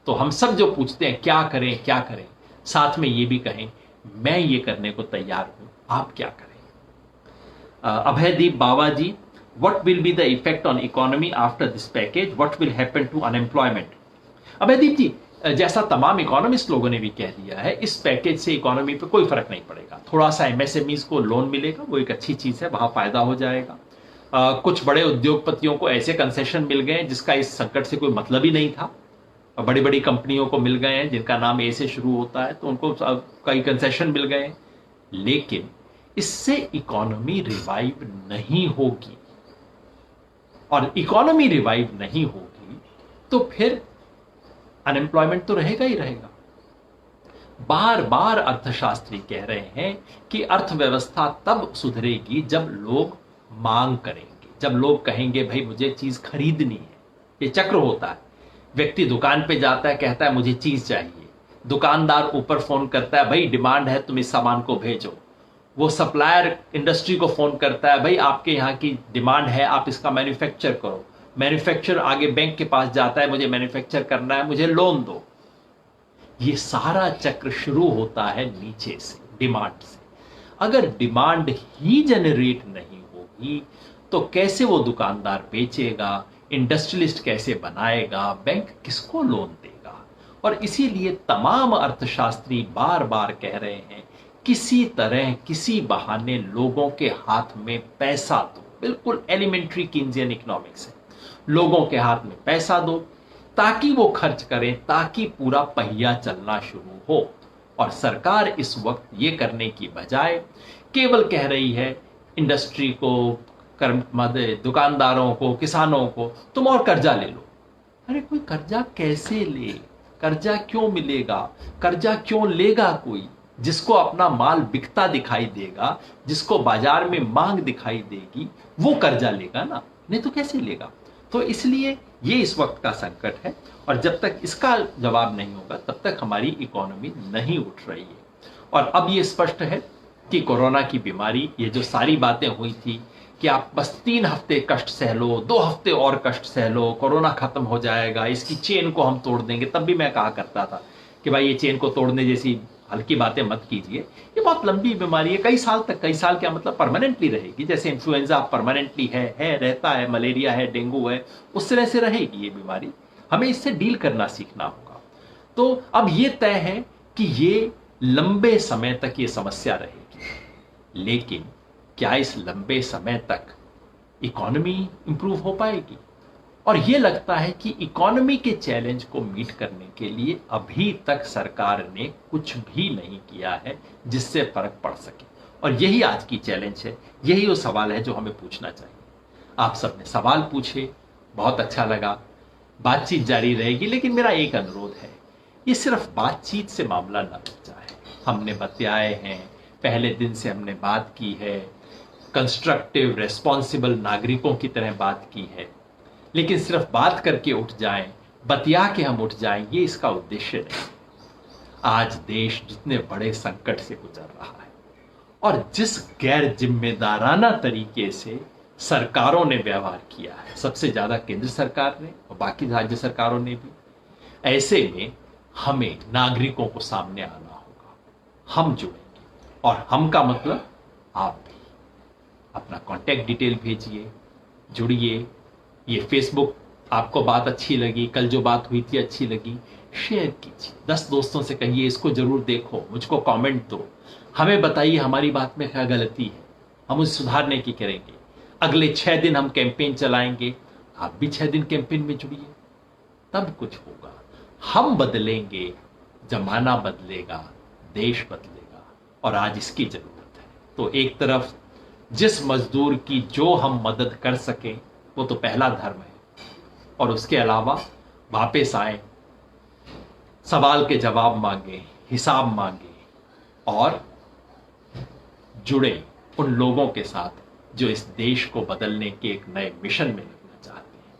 तो हम सब जो पूछते हैं क्या करें क्या करें, साथ में ये भी कहें मैं ये करने को तैयार हूं, आप क्या करें। अभयदीप बाबा जी, what will be the effect on economy after this package? What will happen to unemployment? अभयदीप जी, जैसा तमाम इकोनॉमिस्ट लोगों ने भी कह दिया है, इस पैकेज से इकोनॉमी पे कोई फर्क नहीं पड़ेगा। थोड़ा सा एमएसएमईज को लोन मिलेगा, वो एक अच्छी चीज है, वहां फायदा हो जाएगा। कुछ बड़े उद्योगपतियों को ऐसे कंसेशन मिल गए जिसका इस संकट से कोई मतलब ही नहीं था। बड़ी बड़ी कंपनियों को मिल गए हैं जिनका नाम ए से शुरू होता है, तो उनको कई कंसेशन मिल गए। लेकिन इससे इकोनॉमी रिवाइव नहीं होगी, और इकोनॉमी रिवाइव नहीं होगी तो फिर अनएम्प्लॉयमेंट तो रहेगा ही रहेगा। बार बार अर्थशास्त्री कह रहे हैं कि अर्थव्यवस्था तब सुधरेगी जब लोग मांग करेंगे, जब लोग कहेंगे भाई मुझे चीज खरीदनी है। ये चक्र होता है, व्यक्ति दुकान पे जाता है, कहता है मुझे चीज चाहिए, दुकानदार ऊपर फोन करता है भाई डिमांड है, तुम इस सामान को भेजो। वो सप्लायर इंडस्ट्री को फोन करता है भाई आपके यहाँ की डिमांड है, आप इसका मैन्युफैक्चर करो। मैन्युफैक्चर आगे बैंक के पास जाता है, मुझे मैन्युफैक्चर करना है, मुझे लोन दो। ये सारा चक्र शुरू होता है नीचे से, डिमांड से। अगर डिमांड ही जनरेट नहीं होगी तो कैसे वो दुकानदार बेचेगा, इंडस्ट्रियलिस्ट कैसे बनाएगा, बैंक किसको लोन देगा। और इसीलिए तमाम अर्थशास्त्री बार बार कह रहे हैं किसी तरह किसी बहाने लोगों के हाथ में पैसा दो। बिल्कुल एलिमेंट्री कीन्जियन इकोनॉमिक्स है, लोगों के हाथ में पैसा दो ताकि वो खर्च करें, ताकि पूरा पहिया चलना शुरू हो। और सरकार इस वक्त ये करने की बजाय केवल कह रही है इंडस्ट्री को, दुकानदारों को, किसानों को तुम और कर्जा ले लो। अरे कोई कर्जा कैसे ले, कर्जा क्यों मिलेगा, कर्जा क्यों लेगा कोई? जिसको अपना माल बिकता दिखाई देगा, जिसको बाजार में मांग दिखाई देगी, वो कर्जा लेगा ना, नहीं तो कैसे लेगा। तो इसलिए ये इस वक्त का संकट है, और जब तक इसका जवाब नहीं होगा तब तक हमारी इकोनॉमी नहीं उठ रही है। और अब ये स्पष्ट है कि कोरोना की बीमारी, ये जो सारी बातें हुई थी कि आप बस 3 हफ्ते कष्ट सह लो, 2 हफ्ते और कष्ट सह लो, कोरोना खत्म हो जाएगा, इसकी चेन को हम तोड़ देंगे। तब भी मैं कहा करता था कि भाई ये चेन को तोड़ने जैसी हल्की बातें मत कीजिए, ये बहुत लंबी बीमारी है, कई साल तक, कई साल क्या मतलब परमानेंटली रहेगी। जैसे इन्फ्लुएंजा परमानेंटली है रहता है, मलेरिया है, डेंगू है, उस तरह से रहेगी ये बीमारी। हमें इससे डील करना सीखना होगा। तो अब ये तय है कि ये लंबे समय तक ये समस्या रहेगी, लेकिन क्या इस लंबे समय तक इकोनॉमी इंप्रूव हो पाएगी? और ये लगता है कि इकोनॉमी के चैलेंज को मीट करने के लिए अभी तक सरकार ने कुछ भी नहीं किया है जिससे फर्क पड़ सके। और यही आज की चैलेंज है, यही वो सवाल है जो हमें पूछना चाहिए। आप सबने सवाल पूछे, बहुत अच्छा लगा, बातचीत जारी रहेगी, लेकिन मेरा एक अनुरोध है, ये सिर्फ बातचीत से मामला न बच जाए। हमने बतियाए हैं, पहले दिन से हमने बात की है, कंस्ट्रक्टिव रेस्पॉन्सिबल नागरिकों की तरह बात की है, लेकिन सिर्फ बात करके उठ जाएं, बतिया के हम उठ जाएं, ये इसका उद्देश्य नहीं। आज देश जितने बड़े संकट से गुजर रहा है और जिस गैर जिम्मेदाराना तरीके से सरकारों ने व्यवहार किया है, सबसे ज्यादा केंद्र सरकार ने और बाकी राज्य सरकारों ने भी, ऐसे में हमें नागरिकों को सामने आना होगा। हम जुड़ेंगे, और हम का मतलब आप भी। अपना कांटेक्ट डिटेल भेजिए, जुड़िए। ये फेसबुक आपको बात अच्छी लगी, कल जो बात हुई थी अच्छी लगी, शेयर कीजिए, 10 दोस्तों से कहिए इसको जरूर देखो, मुझको कमेंट दो, हमें बताइए हमारी बात में क्या गलती है, हम उसे सुधारने की करेंगे। अगले 6 दिन हम कैंपेन चलाएंगे, आप भी 6 दिन कैंपेन में जुड़िए, तब कुछ होगा। हम बदलेंगे, जमाना बदलेगा, देश बदलेगा, और आज इसकी जरूरत है। तो एक तरफ जिस मजदूर की जो हम मदद कर सकें वो तो पहला धर्म है, और उसके अलावा वापस आए, सवाल के जवाब मांगे, हिसाब मांगे, और जुड़े उन लोगों के साथ जो इस देश को बदलने के एक नए मिशन में लगना चाहते हैं।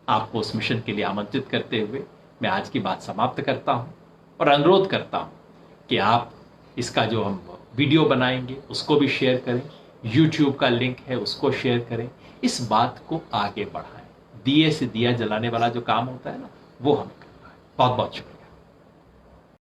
आपको उस मिशन के लिए आमंत्रित करते हुए मैं आज की बात समाप्त करता हूं, और अनुरोध करता हूं कि आप इसका जो हम वीडियो बनाएंगे उसको भी शेयर करें, YouTube का लिंक है उसको शेयर करें, इस बात को आगे बढ़ाएं। दिए से दिया जलाने वाला जो काम होता है ना, वो हमें करना है। बहुत बहुत शुक्रिया।